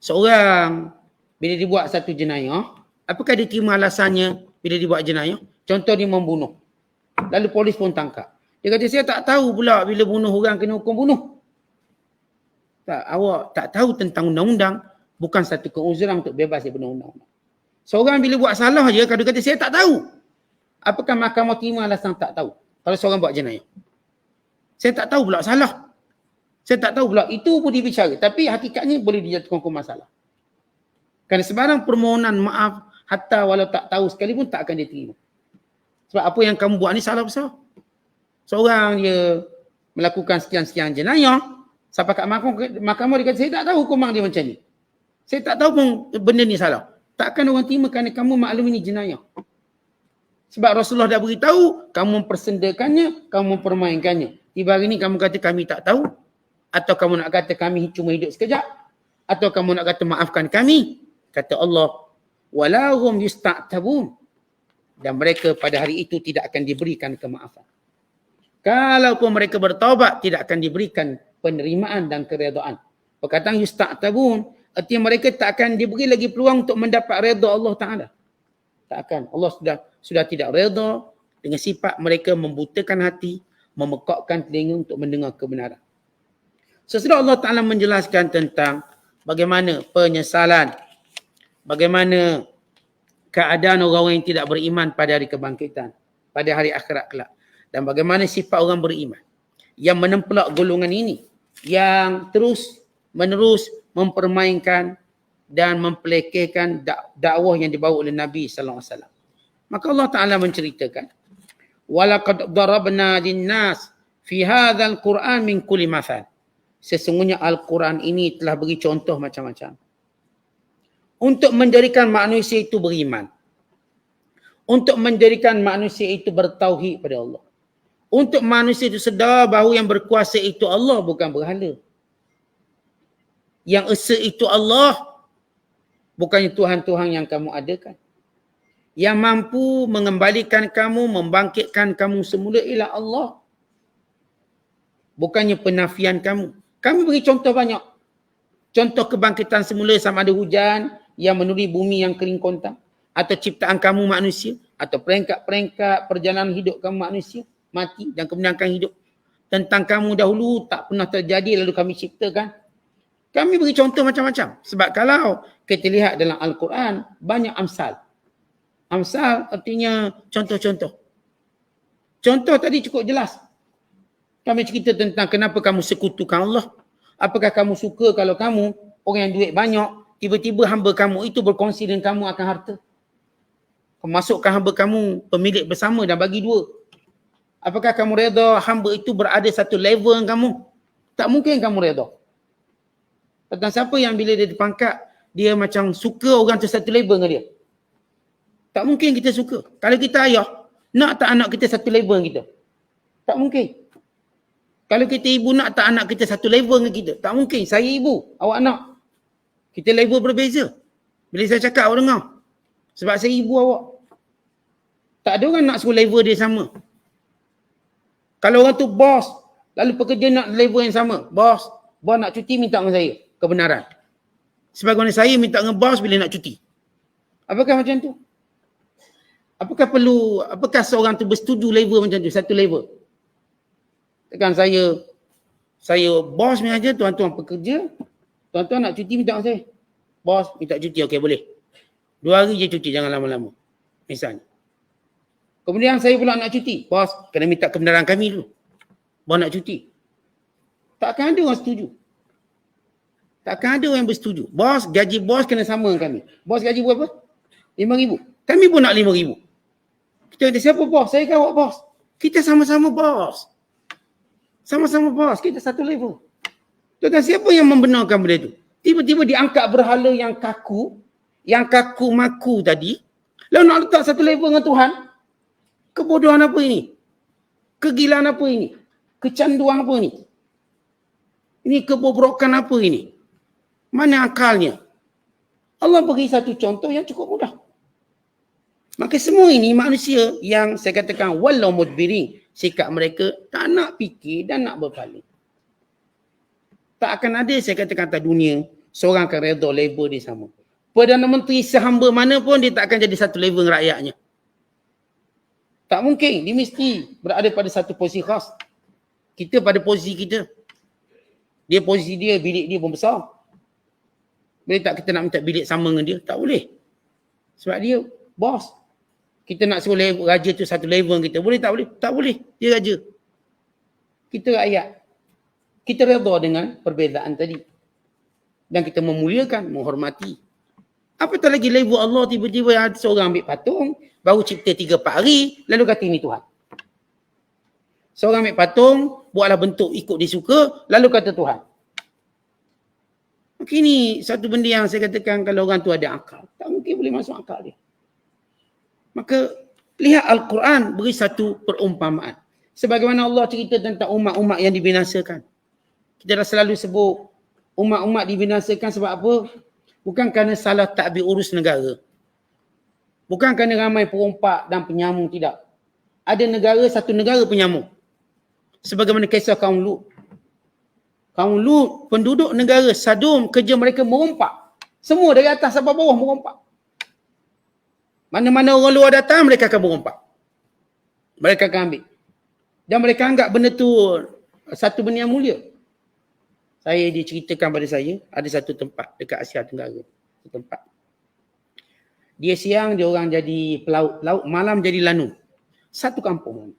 Seorang bila dibuat satu jenayah, apakah diterima alasannya bila dibuat jenayah? Contoh, dia membunuh. Lalu polis pun tangkap. Dia kata, saya tak tahu pula bila bunuh orang kena hukum bunuh. Tak, awak tak tahu tentang undang-undang, bukan satu keuzuran untuk bebas daripada undang-undang. Seorang bila buat salah je, kalau dia kata saya tak tahu, apakah mahkamah terima alasan tak tahu? Kalau seorang buat jenayah, saya tak tahu pula salah, saya tak tahu pula, itu pun dibicara, tapi hakikatnya boleh dijatuhkan hukum masalah. Kerana sebarang permohonan maaf, hatta walau tak tahu sekalipun, tak akan diterima. Sebab apa yang kamu buat ni salah besar. Seorang dia melakukan sekian-sekian jenayah, sampai kat mahkamah dia kata, saya tak tahu hukuman dia macam ni, saya tak tahu pun benda ni salah. Takkan orang terima kerana kamu maklum ini jenayah. Sebab Rasulullah dah beritahu, kamu mempersendakannya, kamu mempermainkannya. Tiba hari ni kamu kata kami tak tahu, atau kamu nak kata kami cuma hidup sekejap, atau kamu nak kata maafkan kami. Kata Allah, walahum yusta'tabun, dan mereka pada hari itu tidak akan diberikan kemaafan. Kalaupun mereka bertaubat, tidak akan diberikan penerimaan dan keredaan. Perkataan yusta'tabun, artinya mereka tak akan diberi lagi peluang untuk mendapat redha Allah Ta'ala. Tak akan. Allah sudah tidak redha dengan sifat mereka membutakan hati, memekakkan telinga untuk mendengar kebenaran. Sesudah Allah Ta'ala menjelaskan tentang bagaimana penyesalan, bagaimana keadaan orang-orang yang tidak beriman pada hari kebangkitan, pada hari akhirat kelak, dan bagaimana sifat orang beriman yang menempelak golongan ini, yang terus menerus mempermainkan dan mempelekehkan dakwah yang dibawa oleh Nabi sallallahu alaihi wasallam. Maka Allah Taala menceritakan walaqad darabna linnas fi hadzal Quran min kulli mathal. Sesungguhnya Al-Quran ini telah beri contoh macam-macam untuk menjadikan manusia itu beriman, untuk menjadikan manusia itu bertauhid pada Allah, untuk manusia itu sedar bahawa yang berkuasa itu Allah, bukan berhala. Yang esa itu Allah, bukannya Tuhan-Tuhan yang kamu adakan. Yang mampu mengembalikan kamu, membangkitkan kamu semula ialah Allah, bukannya penafian kamu. Kami beri contoh banyak. Contoh kebangkitan semula sama ada hujan yang menuri bumi yang kering kontang, atau ciptaan kamu manusia, atau perengkat-perengkat perjalanan hidup kamu manusia, mati dan kemudian akan hidup. Tentang kamu dahulu tak pernah terjadi lalu kami ciptakan. Kami beri contoh macam-macam. Sebab kalau kita lihat dalam Al-Quran, banyak amsal. Amsal artinya contoh-contoh. Contoh tadi cukup jelas. Kami cerita tentang kenapa kamu sekutukan Allah. Apakah kamu suka kalau kamu, orang yang duit banyak, tiba-tiba hamba kamu itu berkongsi dengan kamu akan harta? Masukkan hamba kamu pemilik bersama dan bagi dua. Apakah kamu reda hamba itu berada satu level dengan kamu? Tak mungkin kamu reda. Tentang siapa yang bila dia dipangkat, dia macam suka orang tu satu level dengan dia? Tak mungkin kita suka. Kalau kita ayah, nak tak anak kita satu level dengan kita? Tak mungkin. Kalau kita ibu, nak tak anak kita satu level dengan kita? Tak mungkin. Saya ibu, awak anak. Kita level berbeza. Bila saya cakap, awak dengar. Sebab saya ibu awak. Tak ada orang nak suruh level dia sama. Kalau orang tu bos, lalu pekerja nak level yang sama. Bos nak cuti, minta dengan saya kebenaran. Sebagaimana saya minta dengan bos bila nak cuti. Apakah macam tu? Apakah seorang tu bersetuju level macam tu, satu level? Tekan saya bos ni aja, tuan-tuan pekerja, tuan-tuan nak cuti minta dengan saya. Bos minta cuti, okey boleh. 2 hari je cuti, jangan lama-lama. Misalnya. Kemudian saya pula nak cuti. Bos, kena minta kebenaran kami dulu. Bos nak cuti. Takkan ada orang setuju. Takkan ada orang bersetuju. Bos, gaji bos kena sama dengan kami. Bos gaji berapa? 5,000. Kami pun nak 5,000. Kita kata, siapa bos? Saya ke awak bos? Kita sama-sama bos. Sama-sama bos. Kita satu level. Tuan-tuan, siapa yang membenarkan benda itu? Tiba-tiba diangkat berhala yang kaku maku tadi. Lalu nak letak satu level dengan Tuhan. Kebodohan apa ini? Kegilaan apa ini? Kecanduan apa ini? Ini kebobrokan apa ini? Mana akalnya? Allah beri satu contoh yang cukup mudah. Maka semua ini manusia yang saya katakan walau mudbirin, sikap mereka tak nak fikir dan nak berpaling. Tak akan ada saya katakan atas dunia seorang akan redha label dia sama. Perdana Menteri sehamba mana pun dia tak akan jadi satu level dengan rakyatnya. Tak mungkin. Dia mesti berada pada satu posisi khas. Kita pada posisi kita. Dia posisi dia, bilik dia pun besar. Boleh tak kita nak minta bilik sama dengan dia? Tak boleh. Sebab dia bos. Kita nak suruh raja tu satu level dengan kita. Boleh tak boleh? Tak boleh. Dia raja. Kita rakyat. Kita redha dengan perbezaan tadi. Dan kita memuliakan, menghormati. Apatah lagi level Allah tiba-tiba ada seorang ambil patung, baru cipta 3-4 hari, lalu kata ini Tuhan. Seorang ambil patung, buatlah bentuk ikut dia suka, lalu kata Tuhan. Maka ini satu benda yang saya katakan kalau orang tu ada akal. Tak mungkin boleh masuk akal dia. Maka lihat Al-Quran beri satu perumpamaan. Sebagaimana Allah cerita tentang umat-umat yang dibinasakan. Kita dah selalu sebut umat-umat dibinasakan sebab apa? Bukan kerana salah takbir urus negara. Bukan kerana ramai perompak dan penyamung, tidak. Ada negara, satu negara penyamung. Sebagaimana kisah kaum Lut. Kaum Lut, penduduk negara Sadum, kerja mereka merompak. Semua dari atas sampai bawah merompak. Mana-mana orang luar datang, mereka akan merompak. Mereka akan ambil. Dan mereka anggap benda tu satu benda yang mulia. Saya diceritakan pada saya, ada satu tempat dekat Asia Tenggara. Tempat. Dia siang, dia orang jadi pelaut, malam jadi lanu. Satu kampung.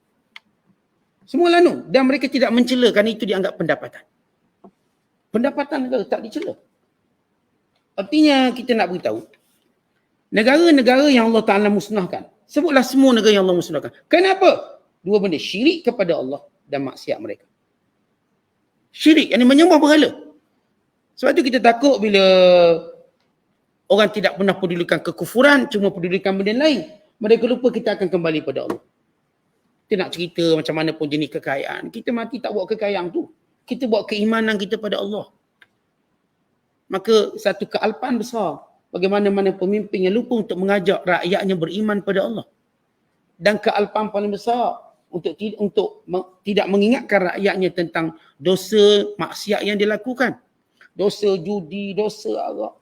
Semua lanu. Dan mereka tidak mencela kerana itu dianggap pendapatan. Pendapatan negara tak dicela. Artinya kita nak beritahu, negara-negara yang Allah Ta'ala musnahkan, sebutlah semua negara yang Allah musnahkan. Kenapa? Dua benda, syirik kepada Allah dan maksiat mereka. Syirik, yang menyembah berhala. Sebab tu kita takut bila orang tidak pernah pedulikan kekufuran, cuma pedulikan benda lain. Mereka lupa kita akan kembali pada Allah. Kita nak cerita macam mana pun jenis kekayaan. Kita mati tak buat kekayaan tu. Kita buat keimanan kita pada Allah. Maka satu kealpaan besar. Bagaimana mana pemimpin yang lupa untuk mengajak rakyatnya beriman pada Allah. Dan kealpaan paling besar untuk tidak mengingatkan rakyatnya tentang dosa maksiat yang dilakukan. Dosa judi, dosa arak.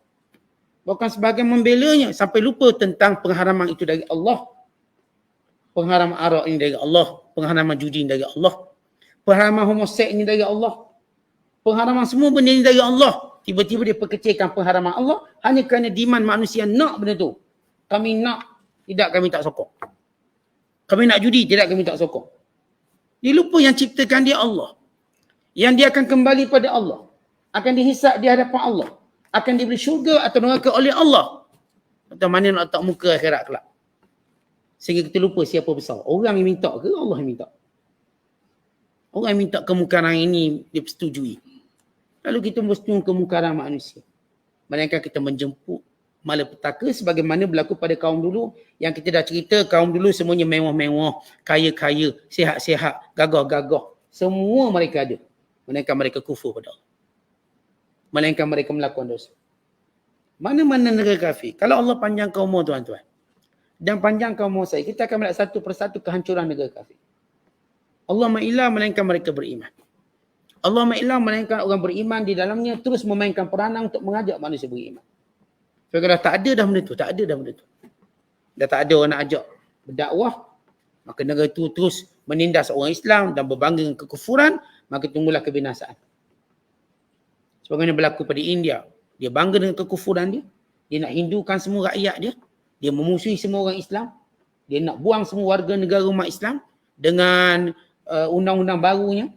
Bahkan sebagian membelanya sampai lupa tentang pengharaman itu dari Allah. Pengharaman arak ini dari Allah. Pengharaman judi ini dari Allah. Pengharaman homoseks ini dari Allah. Pengharaman semua benda ini dari Allah. Tiba-tiba dia perkecilkan pengharaman Allah hanya kerana demand manusia nak benda tu. Kami nak, tidak kami tak sokong. Kami nak judi, tidak kami tak sokong. Dia lupa yang ciptakan dia Allah. Yang dia akan kembali pada Allah. Akan dihisap di hadapan Allah. Akan diberi syurga atau neraka oleh Allah. Atau mana nak letak muka akhirat kelak. Sehingga kita lupa siapa besar. Orang yang minta ke Allah yang minta? Orang yang minta kemungkaran ini dia persetujui. Lalu kita bersetuju kemungkaran manusia. Melainkan kita menjemput malapetaka sebagaimana berlaku pada kaum dulu yang kita dah cerita. Kaum dulu semuanya mewah-mewah, kaya-kaya, sihat-sihat, gagah-gagah. Semua mereka ada. Melainkan mereka kufur pada Allah. Melainkan mereka melakukan dosa. Mana-mana negara kafir. Kalau Allah panjangkan umur tuan-tuan dan panjangkan umur saya, kita akan melihat satu persatu kehancuran negara kafir. Allah ma'ilah melainkan mereka beriman. Allah ma'ilah melainkan orang beriman di dalamnya terus memainkan peranan untuk mengajak manusia beriman. Sebab dah tak ada dah benda tu. Tak ada dah benda tu. Dah tak ada orang nak ajak berdakwah. Maka negara itu terus menindas orang Islam dan berbangga dengan kekufuran. Maka tunggulah kebinasaan. Sebagaimana berlaku pada India. Dia bangga dengan kekufuran dia. Dia nak hindukan semua rakyat dia. Dia memusuhi semua orang Islam. Dia nak buang semua warga negara umat Islam. Dengan undang-undang barunya.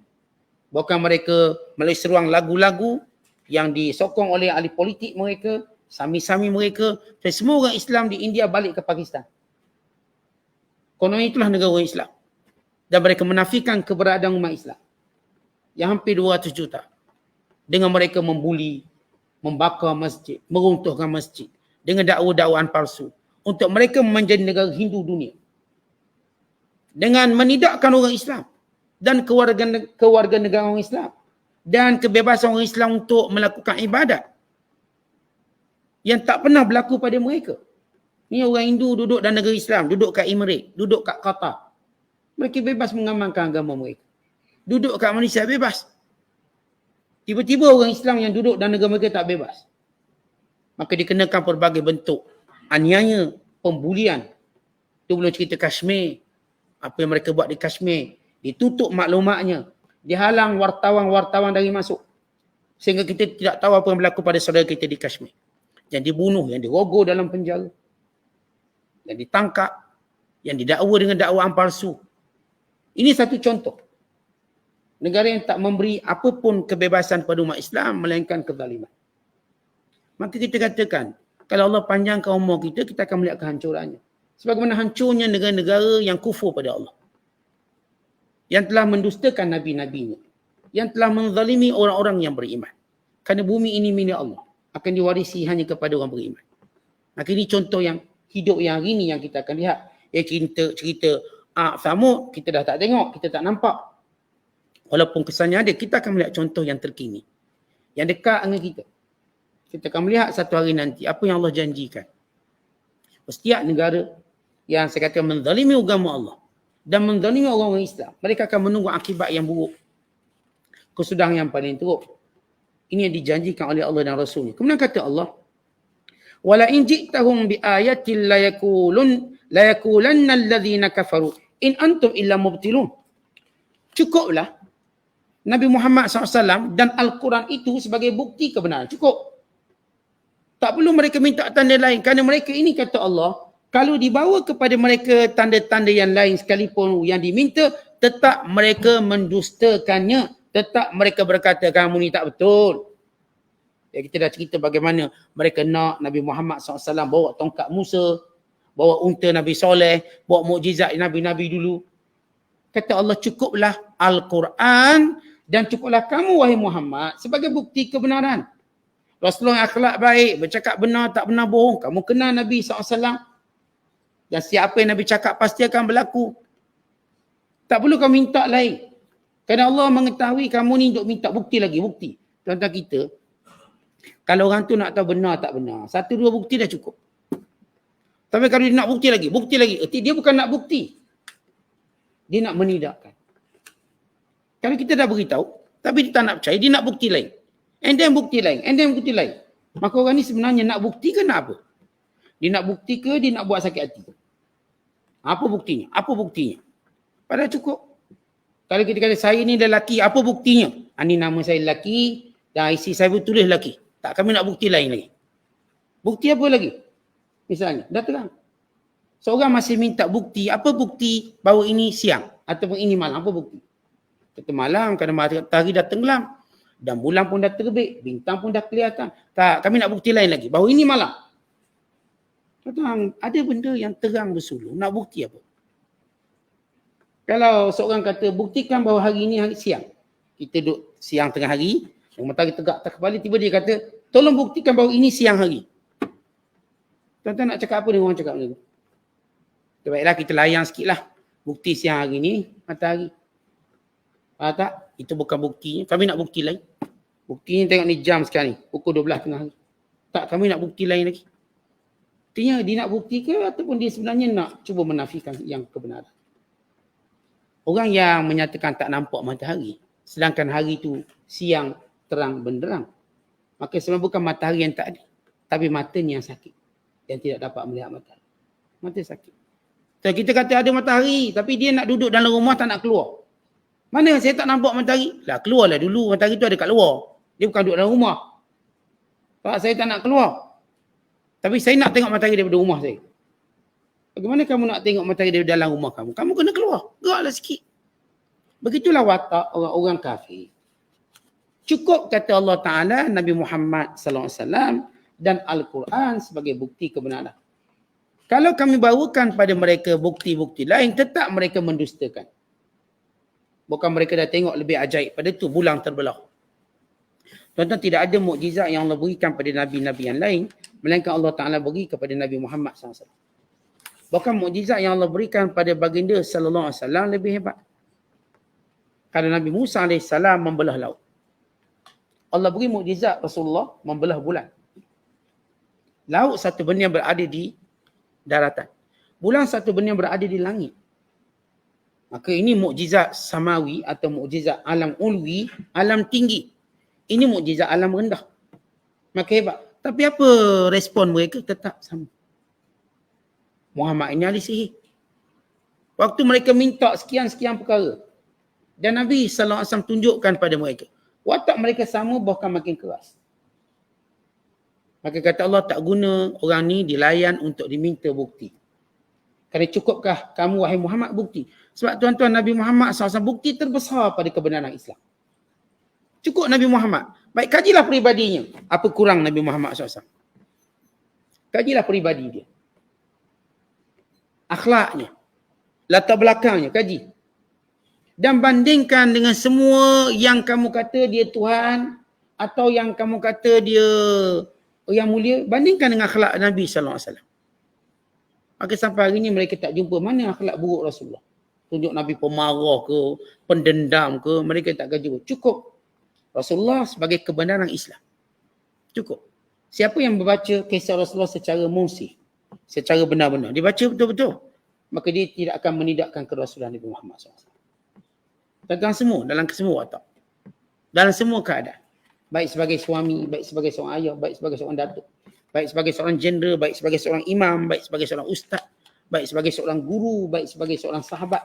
Bahkan mereka melalui seruang lagu-lagu yang disokong oleh ahli politik mereka, sami-sami mereka. Semua orang Islam di India balik ke Pakistan. Konon itulah negara orang Islam. Dan mereka menafikan keberadaan umat Islam. Yang hampir 200 juta. Dengan mereka membuli, membakar masjid, meruntuhkan masjid. Dengan dakwaan palsu. Untuk mereka menjadi negara Hindu dunia. Dengan menidakkan orang Islam. Dan kewarga negara orang Islam. Dan kebebasan orang Islam untuk melakukan ibadat. Yang tak pernah berlaku pada mereka. Ni orang Hindu duduk dalam negara Islam. Duduk kat Emirates. Duduk kat Qatar. Mereka bebas mengamalkan agama mereka. Duduk kat Malaysia bebas. Tiba-tiba orang Islam yang duduk dalam negara mereka tak bebas. Maka dikenakan pelbagai bentuk. Aniaya, pembulian. Itu belum cerita Kashmir. Apa yang mereka buat di Kashmir. Ditutup maklumatnya. Dihalang wartawan-wartawan dari masuk. Sehingga kita tidak tahu apa yang berlaku pada saudara kita di Kashmir. Yang dibunuh, yang dirogol dalam penjara. Yang ditangkap. Yang didakwa dengan dakwaan palsu. Ini satu contoh. Negara yang tak memberi apapun kebebasan pada umat Islam melainkan kezaliman. Maka kita katakan, kalau Allah panjangkan umur kita, kita akan melihat kehancurannya. Sebagaimana hancurnya negara-negara yang kufur pada Allah. Yang telah mendustakan nabi-nabinya. Yang telah menzalimi orang-orang yang beriman. Kerana bumi ini milik Allah. Akan diwarisi hanya kepada orang beriman. Maka ini contoh yang hidup yang hari ini yang kita akan lihat. Cerita Samud, kita dah tak tengok, kita tak nampak. Walaupun kesannya ada, kita akan melihat contoh yang terkini. Yang dekat dengan kita. Kita akan melihat satu hari nanti apa yang Allah janjikan. Setiap negara yang saya kata menzalimi agama Allah dan menzalimi orang-orang Islam, mereka akan menunggu akibat yang buruk. Kesudahan yang paling teruk. Ini yang dijanjikan oleh Allah dan Rasulnya. Kemudian kata Allah, "Wala in ji'tahum bi ayatin la yaqulanna alladhina kafaru in antum illa mubtilun." Cukuplah Nabi Muhammad SAW dan Al-Quran itu sebagai bukti kebenaran. Cukup. Tak perlu mereka minta tanda lain. Kerana mereka ini kata Allah, kalau dibawa kepada mereka tanda-tanda yang lain sekalipun yang diminta, tetap mereka mendustakannya. Tetap mereka berkata, kamu ni tak betul. Ya, kita dah cerita bagaimana mereka nak Nabi Muhammad SAW bawa tongkat Musa, bawa unta Nabi Soleh, bawa mukjizat Nabi-Nabi dulu. Kata Allah, cukuplah Al-Quran dan cukuplah kamu wahai Muhammad sebagai bukti kebenaran. Rasulullah akhlak baik, bercakap benar, tak benar bohong. Kamu kenal Nabi SAW. Dan siapa yang Nabi cakap pasti akan berlaku. Tak perlu kau minta lain. Kerana Allah mengetahui kamu ni untuk minta bukti lagi, bukti. Tuan-tuan kita, kalau orang tu nak tahu benar tak benar, 1-2 bukti dah cukup. Tapi kalau dia nak bukti lagi, dia bukan nak bukti. Dia nak menidakkan. Kalau kita dah beritahu, tapi dia tak nak percaya, dia nak bukti lain. And then bukti lain, Maka orang ni sebenarnya nak bukti ke nak apa? Dia nak bukti ke dia nak buat sakit hati? Apa buktinya? Padahal cukup. Kalau kita kata saya ni lelaki, apa buktinya? Ni nama saya lelaki dan IC saya pun tulis lelaki. Tak, kami nak bukti lain lagi. Bukti apa lagi? Misalnya, dah terang. Seorang masih minta bukti, apa bukti bahawa ini siang ataupun ini malam, apa bukti? Kata malam kerana matahari dah tenggelam dan bulan pun dah terbit, bintang pun dah kelihatan. Tak, kami nak bukti lain lagi bahawa ini malam. Tuan-tuan, ada benda yang terang bersuluh, nak bukti apa? Kalau seorang kata buktikan bahawa hari ini hari siang. Kita duduk siang tengah hari, matahari tegak atas kepala, tiba dia kata, tolong buktikan bahawa ini siang hari. Tuan-tuan nak cakap apa dengan orang cakap macam tu? Baiklah kita layan sikit lah. Bukti siang hari ni, matahari. Faham tak? Itu bukan buktinya. Kami nak bukti lain. Buktinya tengok ni jam sekarang ni. Pukul 12 tengah hari. Tak, kami nak bukti lain lagi. Artinya dia nak bukti ke ataupun dia sebenarnya nak cuba menafikan yang kebenaran. Orang yang menyatakan tak nampak matahari, sedangkan hari itu siang terang benderang, maka sebenarnya bukan matahari yang tak ada, tapi matanya yang sakit yang tidak dapat melihat matahari. Mata sakit. So, kita kata ada matahari, tapi dia nak duduk dalam rumah tak nak keluar. Mana saya tak nampak matahari? Lah keluarlah dulu, matahari tu ada kat luar. Dia bukan duduk dalam rumah. Pak, saya tak nak keluar. Tapi saya nak tengok matahari daripada rumah saya. Bagaimana kamu nak tengok matahari dari dalam rumah kamu? Kamu kena keluar. Geraklah sikit. Begitulah watak orang-orang kafir. Cukup kata Allah Ta'ala, Nabi Muhammad SAW dan Al-Quran sebagai bukti kebenaran. Kalau kami bawakan pada mereka bukti-bukti lain, tetap mereka mendustakan. Bukan mereka dah tengok lebih ajaib pada tu, bulan terbelah. Tuan-tuan, tidak ada mukjizat yang Allah berikan pada Nabi-Nabi yang lain, melainkan Allah Ta'ala beri kepada Nabi Muhammad SAW. Bahkan mukjizat yang Allah berikan pada baginda sallallahu alaihi wasallam lebih hebat. Kerana Nabi Musa AS membelah laut. Allah beri mukjizat Rasulullah membelah bulan. Laut satu benda yang berada di daratan. Bulan satu benda yang berada di langit. Maka ini mukjizat samawi atau mukjizat alam ulwi, alam tinggi. Ini mukjizat alam rendah. Maka hebat. Tapi apa respon mereka? Tetap sama. Muhammad ini ahli sihir. Waktu mereka minta sekian-sekian perkara. Dan Nabi SAW tunjukkan pada mereka. Watak mereka sama bahkan makin keras. Maka kata Allah, tak guna orang ni dilayan untuk diminta bukti. Kerana cukupkah kamu wahai Muhammad bukti? Sebab tuan-tuan Nabi Muhammad SAW bukti terbesar pada kebenaran Islam. Cukup Nabi Muhammad. Baik, kajilah peribadinya. Apa kurang Nabi Muhammad SAW? Kajilah peribadi dia. Akhlaknya, latar belakangnya, kaji. Dan bandingkan dengan semua yang kamu kata dia Tuhan atau yang kamu kata dia yang mulia, bandingkan dengan akhlak Nabi SAW. Maka sampai hari ini mereka tak jumpa mana akhlak buruk Rasulullah. Tunjuk Nabi pemarah ke, pendendam ke, mereka tak akan jumpa. Cukup Rasulullah sebagai kebenaran Islam. Cukup. Siapa yang membaca kisah Rasulullah secara munsif, secara benar-benar, dia baca betul-betul, maka dia tidak akan menidakkan kerasulan Nabi Muhammad SAW. Tentang semua, dalam semua watak. Dalam semua keadaan. Baik sebagai suami, baik sebagai seorang ayah, baik sebagai seorang datuk, baik sebagai seorang jeneral, baik sebagai seorang imam, baik sebagai seorang ustaz, baik sebagai seorang guru, baik sebagai seorang sahabat,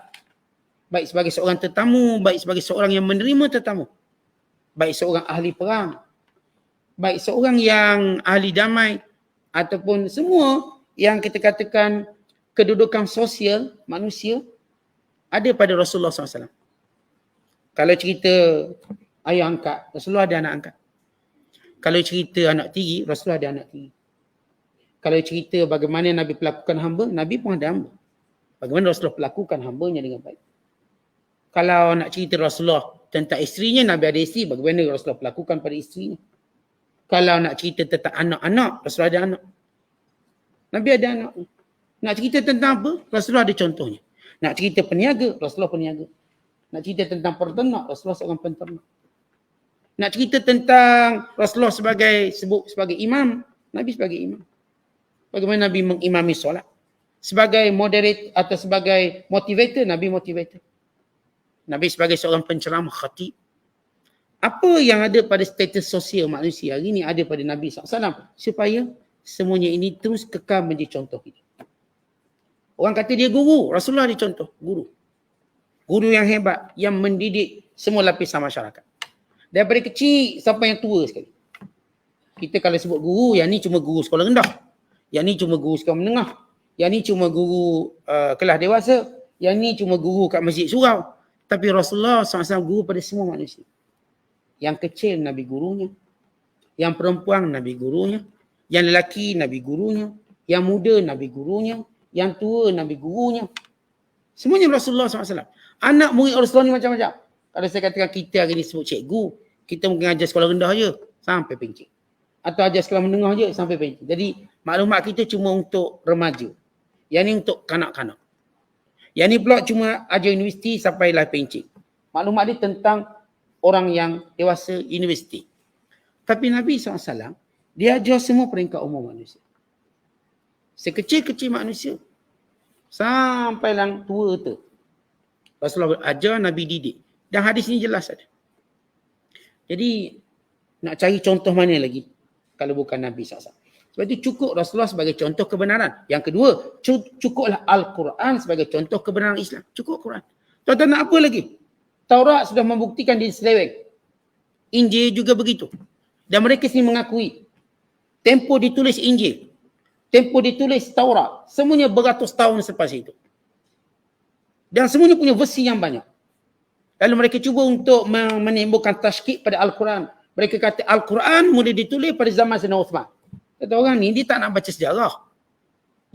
baik sebagai seorang tetamu, baik sebagai seorang yang menerima tetamu, baik seorang ahli perang, baik seorang yang ahli damai, ataupun semua yang kita katakan kedudukan sosial manusia ada pada Rasulullah SAW. Kalau cerita ayah angkat, Rasulullah ada anak angkat. Kalau cerita anak tiri, Rasulullah ada anak tiri. Kalau cerita bagaimana Nabi pelakukan hamba, Nabi pun ada hamba. Bagaimana Rasulullah pelakukan hambanya dengan baik. Kalau nak cerita Rasulullah tentang isterinya, Nabi ada isteri, bagaimana Rasulullah perlakukan pada isterinya. Kalau nak cerita tentang anak-anak, Rasulullah ada anak. Nabi ada anak. Nak cerita tentang apa? Rasulullah ada contohnya. Nak cerita peniaga, Rasulullah peniaga. Nak cerita tentang peternak, Rasulullah seorang peternak. Nak cerita tentang Rasulullah sebut sebagai imam, Nabi sebagai imam. Bagaimana Nabi mengimami solat. Sebagai moderate atau sebagai motivator, Nabi motivator. Nabi sebagai seorang penceramah, khatib. Apa yang ada pada status sosial manusia hari ini ada pada Nabi SAW. Supaya semuanya ini terus kekal menjadi contoh kita. Orang kata dia guru, Rasulullah dia contoh, guru. Guru yang hebat, yang mendidik semua lapisan masyarakat. Daripada kecil sampai yang tua sekali. Kita kalau sebut guru, yang ni cuma guru sekolah rendah. Yang ni cuma guru sekolah menengah. Yang ni cuma guru kelas dewasa. Yang ni cuma guru kat masjid surau. Tapi Rasulullah SAW guru pada semua manusia. Yang kecil Nabi gurunya. Yang perempuan Nabi gurunya. Yang lelaki Nabi gurunya. Yang muda Nabi gurunya. Yang tua Nabi gurunya. Semuanya Rasulullah SAW. Anak murid Rasulullah ni macam-macam. Kalau saya katakan kita hari ni sebut cikgu, kita mungkin ajar sekolah rendah je sampai pencik. Atau ajar sekolah menengah je sampai pencik. Jadi maklumat kita cuma untuk remaja. Yang ni untuk kanak-kanak. Yang ni pula cuma ajar universiti sampailah pencik. Maklumat dia tentang orang yang dewasa universiti. Tapi Nabi SAW, dia ajar semua peringkat umum manusia. Sekecil-kecil manusia. Sampai yang tua tu. Rasulullah ajar, Nabi didik. Dan hadis ni jelas ada. Jadi, nak cari contoh mana lagi kalau bukan Nabi SAW. Sebab itu cukup Rasulullah sebagai contoh kebenaran. Yang kedua, cukuplah Al-Quran sebagai contoh kebenaran Islam. Cukup Quran. Tuan-tuan nak apa lagi? Taurat sudah membuktikan diri seleweng. Injil juga begitu. Dan mereka sendiri mengakui. Tempoh ditulis Injil. Tempoh ditulis Taurat. Semuanya beratus tahun selepas itu. Dan semuanya punya versi yang banyak. Lalu mereka cuba untuk menimbulkan tashkik pada Al-Quran. Mereka kata Al-Quran mula ditulis pada zaman Sayyidina Uthman. Kata orang ni, dia tak nak baca sejarah.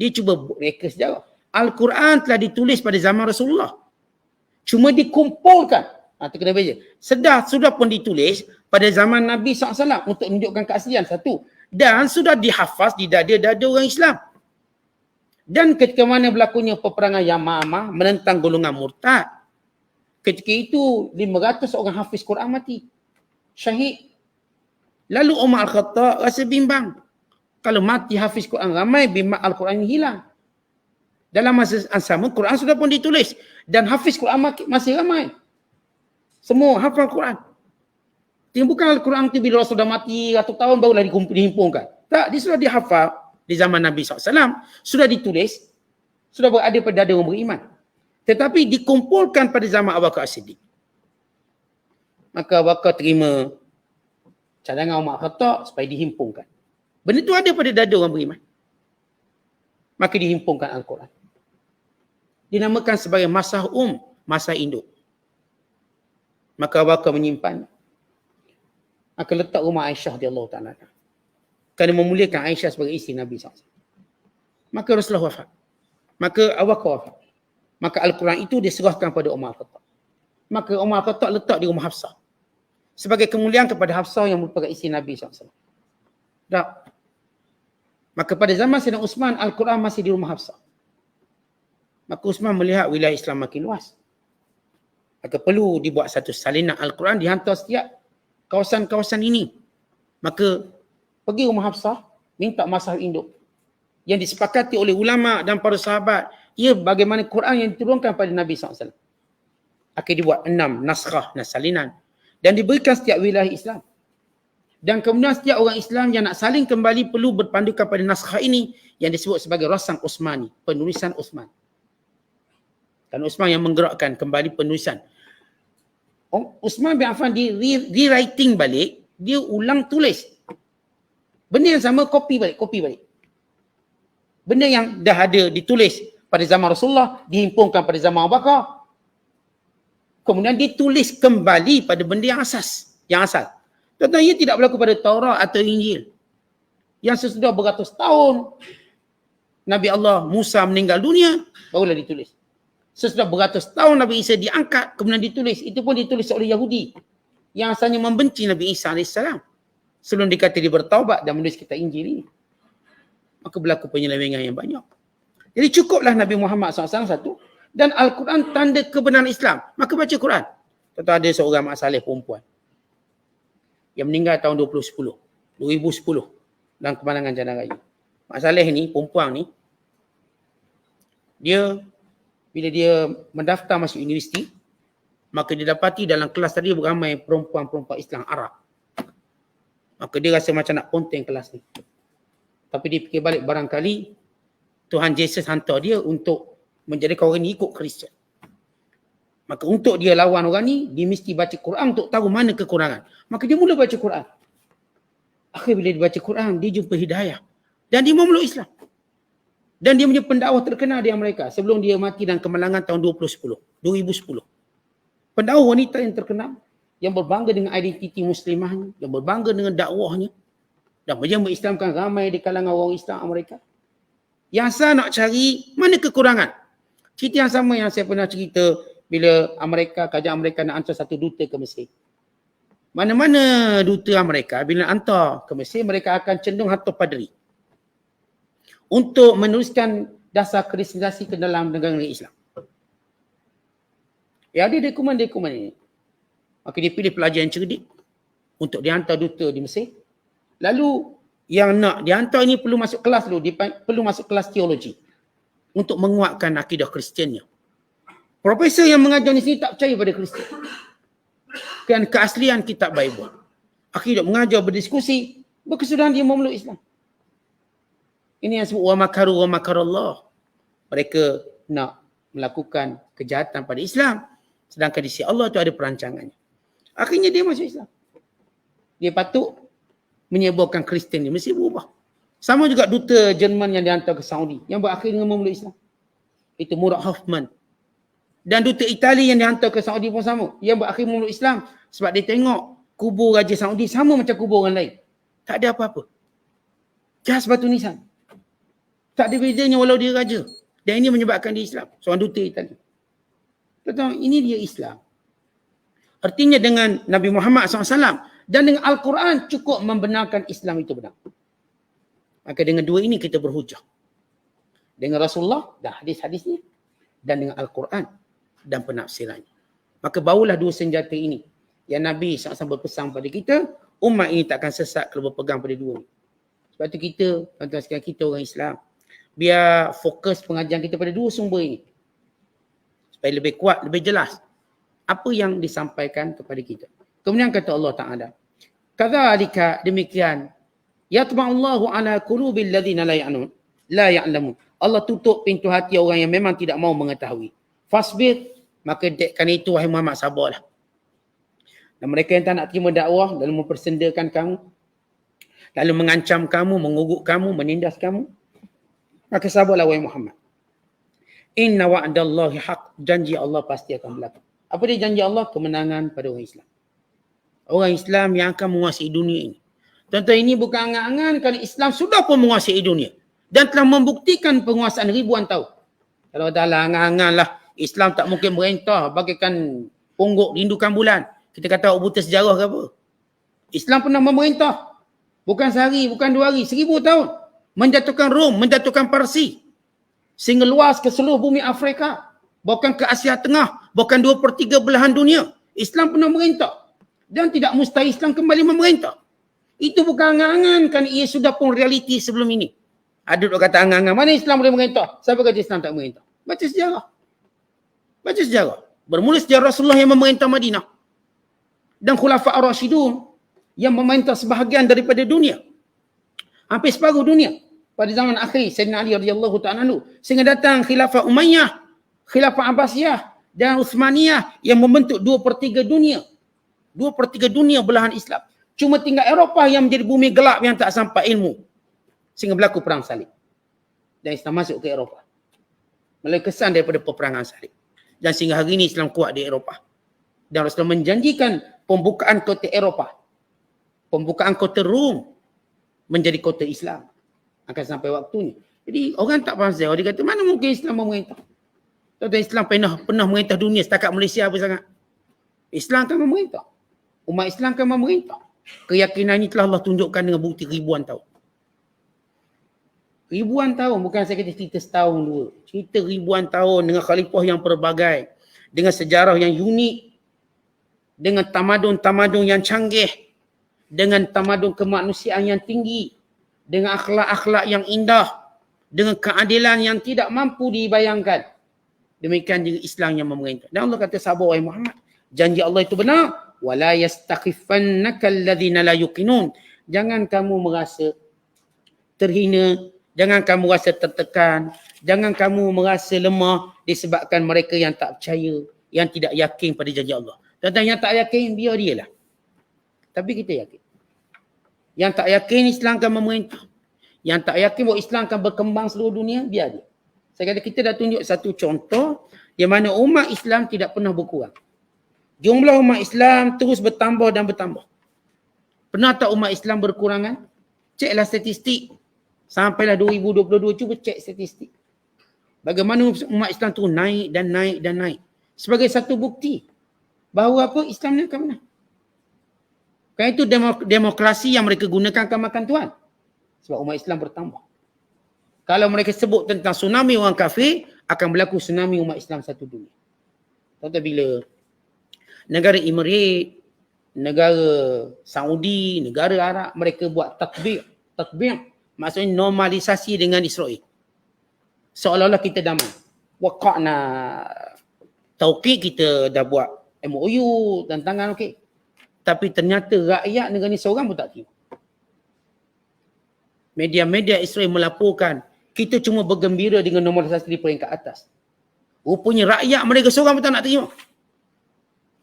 Dia cuba reka sejarah. Al-Quran telah ditulis pada zaman Rasulullah. Cuma dikumpulkan. Itu kena baca. Sudah pun ditulis pada zaman Nabi SAW untuk menunjukkan keaslian. Satu. Dan sudah dihafaz di dada-dada orang Islam. Dan ketika mana berlakunya peperangan Yamamah menentang golongan murtad. Ketika itu 500 orang hafiz Quran mati. Syahid. Lalu Umar Al-Khattab rasa bimbang. Kalau mati hafiz Quran ramai, bimbang Al-Quran hilang. Dalam masa yang sama, Quran sudah pun ditulis. Dan hafiz Quran masih ramai. Semua hafal Quran. Dia bukan Al-Quran itu bila Rasul dah mati ratus tahun barulah dihimpunkan. Tak, dia sudah dihafal di zaman Nabi SAW. Sudah ditulis. Sudah berada pada dada orang beriman. Tetapi dikumpulkan pada zaman Abu Bakar As-Siddiq. Maka Abu Bakar terima cadangan Umar Khattab supaya dihimpunkan. Benda itu ada pada dada orang beriman. Maka dihimpunkan Al-Quran. Dinamakan sebagai Masah Masa Induk. Maka Abu Bakar menyimpan. Maka letak rumah Aisyah radhiyallahu ta'ala. Kerana memuliakan Aisyah sebagai isteri Nabi SAW. Maka Rasulullah wafat. Maka Abu Bakar wafat. Maka Al-Quran itu diserahkan pada Umar Khattab. Maka Umar Khattab letak di rumah Hafsah. Sebagai kemuliaan kepada Hafsah yang merupakan isteri Nabi SAW. Tak. Maka pada zaman Sayyidina Uthman, Al-Quran masih di rumah Hafsah. Maka Uthman melihat wilayah Islam makin luas. Maka perlu dibuat satu salinan Al-Quran, dihantar setiap kawasan-kawasan ini. Maka pergi rumah Hafsah, minta masah induk. Yang disepakati oleh ulama dan para sahabat. Ia bagaimana Quran yang diturunkan pada Nabi SAW. Akan dibuat 6 naskah, salinan. Dan diberikan setiap wilayah Islam. Dan kemudian setiap orang Islam yang nak saling kembali perlu berpandukan pada naskah ini yang disebut sebagai Rasam Uthmani, penulisan Uthman. Dan Uthman yang menggerakkan kembali penulisan. Uthman bin Affan di rewriting balik, dia ulang tulis. Benda yang sama copy balik. Benda yang dah ada ditulis pada zaman Rasulullah, dihimpunkan pada zaman Abu Bakar. Kemudian ditulis kembali pada benda yang asal. Tentang ia tidak berlaku pada Taurat atau Injil. Yang sesudah beratus tahun Nabi Allah Musa meninggal dunia, barulah ditulis. Sesudah beratus tahun Nabi Isa diangkat, kemudian ditulis. Itu pun ditulis oleh Yahudi yang asalnya membenci Nabi Isa AS. Sebelum dikata dia bertaubat dan menulis kitab Injil ini. Maka berlaku penyelewengan yang banyak. Jadi cukuplah Nabi Muhammad SAW satu. Dan Al-Quran tanda kebenaran Islam. Maka baca Quran. Tentu ada seorang Mak Saleh perempuan yang meninggal tahun 2010 dalam kemalangan Jalan Raya. Mak Saleh ni, perempuan ni, bila dia mendaftar masuk universiti, maka dia dapati dalam kelas tadi beramai perempuan-perempuan Islam Arab. Maka dia rasa macam nak ponteng kelas ni. Tapi dia fikir balik, barangkali Tuhan Yesus hantar dia untuk menjadikan orang ni ikut Kristian. Maka untuk dia lawan orang ni, dia mesti baca Quran untuk tahu mana kekurangan. Maka dia mula baca Quran. Akhirnya bila dia baca Quran, dia jumpa hidayah. Dan dia memeluk Islam. Dan dia punya pendakwah terkenal di Amerika sebelum dia mati dalam kemalangan tahun 2010. Pendakwah wanita yang terkenal, yang berbangga dengan identiti muslimahnya, yang berbangga dengan dakwahnya, dan mengislamkan ramai di kalangan orang Islam Amerika. Yang saya nak cari, mana kekurangan? Cerita yang sama yang saya pernah cerita bila kerajaan Amerika nak hantar satu duta ke Mesir. Mana-mana duta Amerika bila nak hantar ke Mesir, mereka akan cenderung hantar padri untuk meneruskan dasar kristianisasi ke dalam negara Islam. Ya, ada dokumen-dokumen ini. Maka dia pilih pelajar yang cerdik untuk dihantar duta di Mesir. Lalu yang nak dihantar ini perlu masuk kelas dulu, perlu masuk kelas teologi untuk menguatkan akidah Kristiannya. Profesor yang mengajar di sini tak percaya pada Kristian dan keaslian kitab Bible. Akhirnya mengajar, berdiskusi, berkesudahan dia memeluk Islam. Ini yang sebut wa makaru wa makarallah. Mereka nak melakukan kejahatan pada Islam, sedangkan di sisi Allah tu ada perancangannya. Akhirnya dia masuk Islam. Dia patut menyebarkan Kristian, dia mesti berubah. Sama juga duta Jerman yang dihantar ke Saudi, yang berakhir dengan memeluk Islam. Itu Murad Hoffman. Dan duta Itali yang dihantar ke Saudi pun sama, yang berakhir memeluk Islam. Sebab dia tengok kubur Raja Saudi sama macam kubur orang lain. Tak ada apa-apa. Jas batu nisan. Tak ada bedanya walau dia raja. Dan ini menyebabkan dia Islam. Seorang duta Itali. Tentang ini dia Islam. Artinya dengan Nabi Muhammad SAW dan dengan Al-Quran cukup membenarkan Islam itu benar. Maka dengan dua ini kita berhujah. Dengan Rasulullah dan hadis-hadisnya dan dengan Al-Quran dan penafsirannya. Maka barulah dua senjata ini yang Nabi SAW berpesan pada kita, umat ini takkan sesat kalau berpegang pada dua ini. Sebab itu kita, tuan-tuan sekalian, kita orang Islam, biar fokus pengajian kita pada dua sumber ini. Supaya lebih kuat, lebih jelas apa yang disampaikan kepada kita. Kemudian kata Allah Ta'ala, kadzalika, demikian, yatba'allahu ala qulubil ladzina la ya'lamun. Allah tutup pintu hati orang yang memang tidak mau mengetahui. Fasbir, maka kerana itu wahai Muhammad sabarlah. Dan mereka yang tak nak terima dakwah lalu mempersendakan kamu, lalu mengancam kamu, menguruk kamu, menindas kamu, maka sabarlah wahai Muhammad. Inna wa'dallahi haq, janji Allah pasti akan berlaku. Apa dia janji Allah? Kemenangan pada orang Islam. Orang Islam yang akan menguasai dunia ini. Tuan-tuan, ini bukan angan-angan kerana Islam sudah pun menguasai dunia dan telah membuktikan penguasaan ribuan tahun. Kalau adalah angan-angan lah, Islam tak mungkin merintah bagaikan pungguk rindukan bulan. Kita kata buta sejarah ke apa? Islam pernah memerintah. Bukan sehari, bukan 2 hari, 1000 tahun. Menjatuhkan Rom, menjatuhkan Parsi. Sehingga luas ke seluruh bumi Afrika. Bahkan ke Asia Tengah. Bahkan 2/3 belahan dunia. Islam pernah memerintah. Dan tidak mustahil Islam kembali memerintah. Itu bukan angan-angan kan ia sudah pun realiti sebelum ini. Ada duk kata angan-angan. Mana Islam boleh memerintah? Siapa kata Islam tak memerintah? Baca sejarah. Baca sejarah. Bermula sejarah Rasulullah yang memerintah Madinah. Dan Khulafa' Ar-Rasyidun yang memerintah sebahagian daripada dunia. Hampir separuh dunia. Pada zaman akhir Sayyidina Ali radhiyallahu ta'ala anhu. Sehingga datang Khilafah Umayyah, Khilafah Abbasiyah dan Uthmaniyah yang membentuk 2/3 dunia. 2/3 dunia belahan Islam. Cuma tinggal Eropah yang menjadi bumi gelap yang tak sampai ilmu. Sehingga berlaku perang salib. Dan Islam masuk ke Eropah. Melalui kesan daripada peperangan salib. Dan sehingga hari ini Islam kuat di Eropah. Dan Rasulullah menjanjikan pembukaan kota Eropah. Pembukaan kota Rom menjadi kota Islam. Akan sampai waktunya. Jadi orang tak faham sejarah. Dia kata mana mungkin Islam memerintah. Tuan-tuan, Islam pernah merintah dunia setakat Malaysia apa sangat. Islam kan memerintah. Umat Islam kan memerintah. Keyakinan ini telah Allah tunjukkan dengan bukti ribuan tahun. Ribuan tahun, bukan saya kata cerita setahun dua. Cerita ribuan tahun dengan khalifah yang pelbagai, dengan sejarah yang unik, dengan tamadun-tamadun yang canggih, dengan tamadun kemanusiaan yang tinggi, dengan akhlak-akhlak yang indah, dengan keadilan yang tidak mampu dibayangkan. Demikian juga Islam yang memerintah. Dan Allah kata, sabar wahai Muhammad, janji Allah itu benar. Wala yastakhifannaka alladhina la yuqinun. Jangan kamu merasa terhina, jangan kamu rasa tertekan, jangan kamu merasa lemah disebabkan mereka yang tak percaya, yang tidak yakin pada janji Allah. Tuan-tuan, yang tak yakin, biar dia lah. Tapi kita yakin. Yang tak yakin Islam akan memerintah. Yang tak yakin bahawa Islam akan berkembang seluruh dunia, biar dia. Saya kata kita dah tunjuk satu contoh di mana umat Islam tidak pernah berkurang. Jumlah umat Islam terus bertambah dan bertambah. Pernah tak umat Islam berkurangan? Ceklah statistik. Sampailah 2022, cuba cek statistik. Bagaimana umat Islam terus naik dan naik dan naik. Sebagai satu bukti bahawa apa? Islam ni akan menang. Kan itu demokrasi yang mereka gunakan akan makan tuan. Sebab umat Islam bertambah. Kalau mereka sebut tentang tsunami orang kafir, akan berlaku tsunami umat Islam satu dunia. Tuan-tuan, bila negara Emirat, negara Saudi, negara Arab, mereka buat takbir. Maksudnya normalisasi dengan Israel. Seolah-olah kita damai. Waqa'na tauqid, kita dah buat MOU, tantangan okey. Tapi ternyata rakyat negara ni seorang pun tak terima. Media-media Israel melaporkan kita cuma bergembira dengan normalisasi di peringkat atas. Rupanya rakyat mereka seorang pun tak nak terima.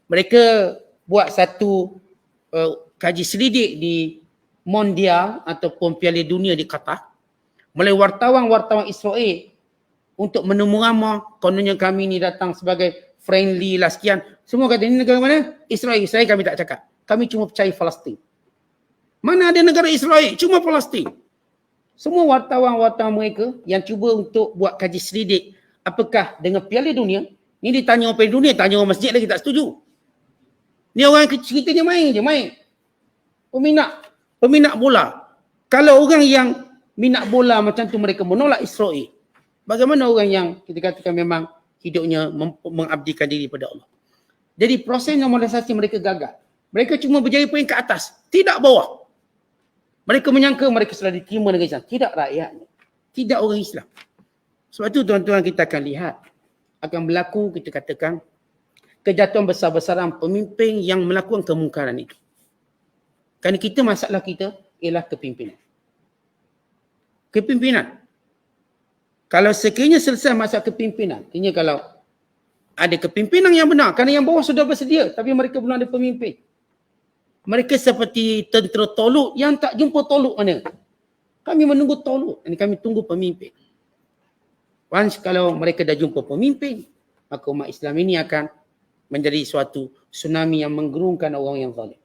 Mereka buat satu kaji selidik di Mondial ataupun Piala Dunia di Qatar. Melalui wartawan-wartawan Israel untuk menemu ramah, kononnya kami ni datang sebagai friendly lah sekian. Semua kata, ini negara mana? Israel. Israel kami tak cakap. Kami cuma percaya Palestin. Mana ada negara Israel? Cuma Palestin. Semua wartawan-wartawan mereka yang cuba untuk buat kaji selidik apakah dengan Piala Dunia, ni ditanya orang Piala Dunia, tanya orang masjid lagi tak setuju. Ni orang ceritanya main je, main. Peminat bola. Kalau orang yang minat bola macam tu mereka menolak Israel, bagaimana orang yang kita katakan memang hidupnya mengabdikan diri pada Allah. Jadi proses normalisasi mereka gagal. Mereka cuma berjaya peringkat atas, tidak bawah. Mereka menyangka mereka sudah diterima negara Islam. Tidak rakyatnya. Tidak orang Islam. Sebab itu tuan-tuan, kita akan lihat. Akan berlaku, kita katakan, kejatuhan besar-besaran pemimpin yang melakukan kemungkaran itu. Kerana kita, masalah kita ialah kepimpinan. Kepimpinan. Kalau sekiranya selesai masalah kepimpinan, artinya kalau ada kepimpinan yang benar, kerana yang bawah sudah bersedia, tapi mereka belum ada pemimpin. Mereka seperti tentera Toluk yang tak jumpa Toluk mana. Kami menunggu Toluk, dan kami tunggu pemimpin. Once kalau mereka dah jumpa pemimpin, maka umat Islam ini akan menjadi suatu tsunami yang menggerungkan orang yang zalim.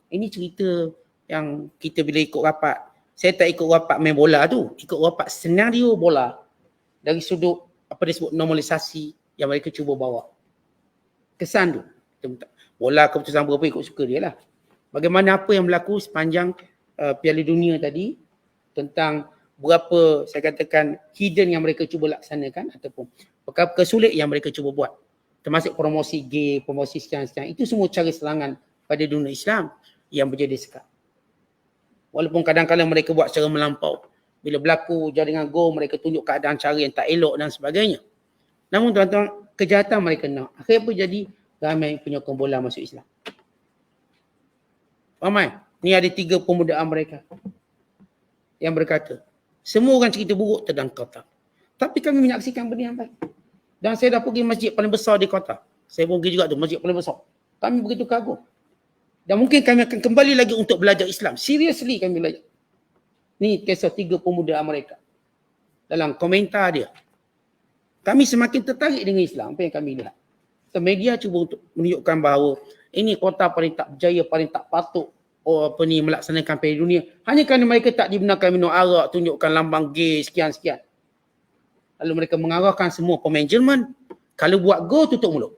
Ini cerita yang kita bila ikut rapat. Saya tak ikut rapat main bola tu, ikut rapat senario bola dari sudut apa disebut normalisasi yang mereka cuba bawa. Kesan tu. Bola keputusan berapa ikut suka dia lah. Bagaimana apa yang berlaku sepanjang Piala Dunia tadi tentang berapa saya katakan hidden yang mereka cuba laksanakan ataupun perkara sulit yang mereka cuba buat. Termasuk promosi gay, promosi sekian-sekian. Itu semua cara serangan pada dunia Islam yang berjadi sekat. Walaupun kadang-kadang mereka buat secara melampau. Bila berlaku jaringan go, mereka tunjuk keadaan cara yang tak elok dan sebagainya. Namun tuan-tuan, kejahatan mereka nak. Akhirnya apa jadi? Ramai penyokong bola masuk Islam. Ramai. Ni ada 3 pemuda mereka yang berkata, semua orang cerita buruk tentang kota. Tapi kami menyaksikan benda yang baik. Dan saya dah pergi masjid paling besar di kota. Saya pergi juga tu, masjid paling besar. Kami begitu kagum. Dan mungkin kami akan kembali lagi untuk belajar Islam. Seriously kami belajar. Ni kisah 3 pemuda mereka. Dalam komentar dia. Kami semakin tertarik dengan Islam. Apa yang kami lihat. Media cuba untuk menunjukkan bahawa ini kota paling tak berjaya, paling tak patut melaksanakan Piala Dunia. Hanya kerana mereka tak dibenarkan minum arak, tunjukkan lambang gay, sekian-sekian. Lalu mereka mengarahkan semua pemain Jerman, Kalau buat gol, tutup mulut.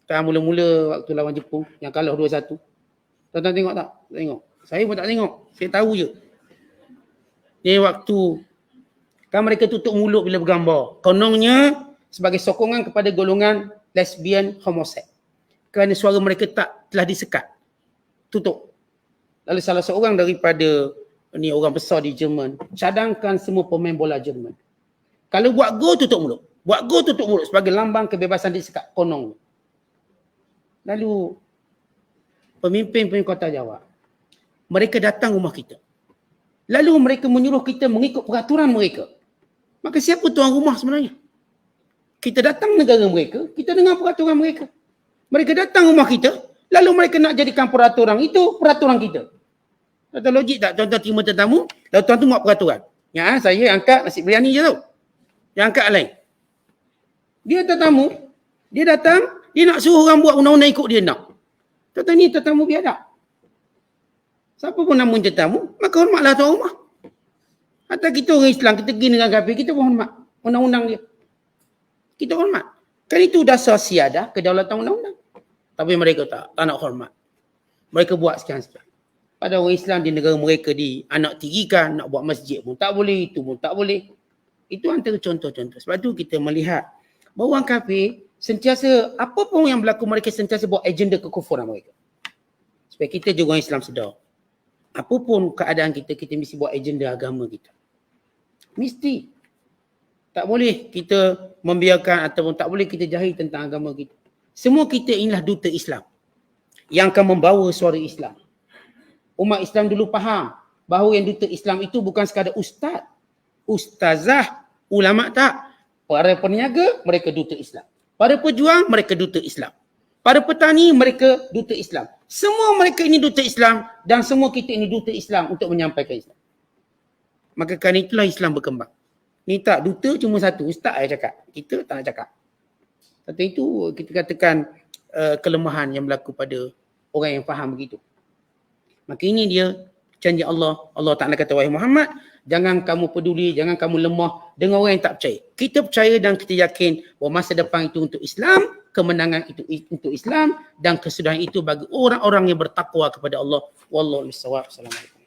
Kan mula-mula waktu lawan Jepun, yang kalah 2-1. Tuan-tuan tengok tak? Tengok. Saya pun tak tengok. Saya tahu je. Ni waktu kan mereka tutup mulut bila bergambar. Kononnya sebagai sokongan kepada golongan lesbian homoseks. Kerana suara mereka telah disekat. Tutup. Lalu salah seorang daripada ni orang besar di Jerman cadangkan semua pemain bola Jerman. Kalau buat gol, tutup mulut. Buat gol, tutup mulut sebagai lambang kebebasan disekat konong. Lalu pemimpin kota jawab, mereka datang rumah kita. Lalu mereka menyuruh kita mengikut peraturan mereka. Maka siapa tuan rumah sebenarnya? Kita datang negara mereka, kita dengar peraturan mereka. Mereka datang rumah kita, lalu mereka nak jadikan peraturan itu peraturan kita. Tuan-tuan logik tak? Tuan-tuan terima tetamu, lalu tuan tu buat peraturan. Ya, saya angkat nasi biryani je tau. Yang angkat lain. Dia tetamu, dia datang, dia nak suruh orang buat undang-undang ikut dia nak. Tuan-tuan ni tetamu biadab. Siapa pun namun tetamu, maka hormatlah tuan rumah. Atau kita orang Islam, kita pergi dengan kafir, kita pun hormat undang-undang dia. Kita hormat. Kan itu dasar siadah kedaulatan undang-undang. Tapi mereka tak nak hormat. Mereka buat sekian-sekian. Pada orang Islam di negara mereka anak tirikan, nak buat masjid pun tak boleh, itu pun tak boleh. Itu antara contoh-contoh. Sebab tu kita melihat bahawa orang kafir sentiasa, apa pun yang berlaku mereka sentiasa buat agenda kekufuran mereka. Supaya kita juga orang Islam sedar. Apapun keadaan kita, kita mesti buat agenda agama kita. Mesti. Tak boleh kita membiarkan ataupun tak boleh kita jahil tentang agama kita. Semua kita inilah duta Islam yang akan membawa suara Islam. Umat Islam dulu faham bahawa yang duta Islam itu bukan sekadar ustaz, ustazah, ulama tak. Para peniaga, mereka duta Islam. Para pejuang, mereka duta Islam. Para petani, mereka duta Islam. Semua mereka ini duta Islam dan semua kita ini duta Islam untuk menyampaikan Islam. Maka kerana itulah Islam berkembang. Ni tak, duta cuma satu, ustaz saya cakap. Kita tak nak cakap. Kata itu kita katakan kelemahan yang berlaku pada orang yang faham begitu. Maka ini dia janji Allah. Allah Ta'ala kata, wahai Muhammad, jangan kamu peduli, jangan kamu lemah dengan orang yang tak percaya. Kita percaya dan kita yakin bahawa masa depan itu untuk Islam, kemenangan itu untuk Islam dan kesudahan itu bagi orang-orang yang bertakwa kepada Allah. Wallahu a'lam bishawab. Assalamualaikum.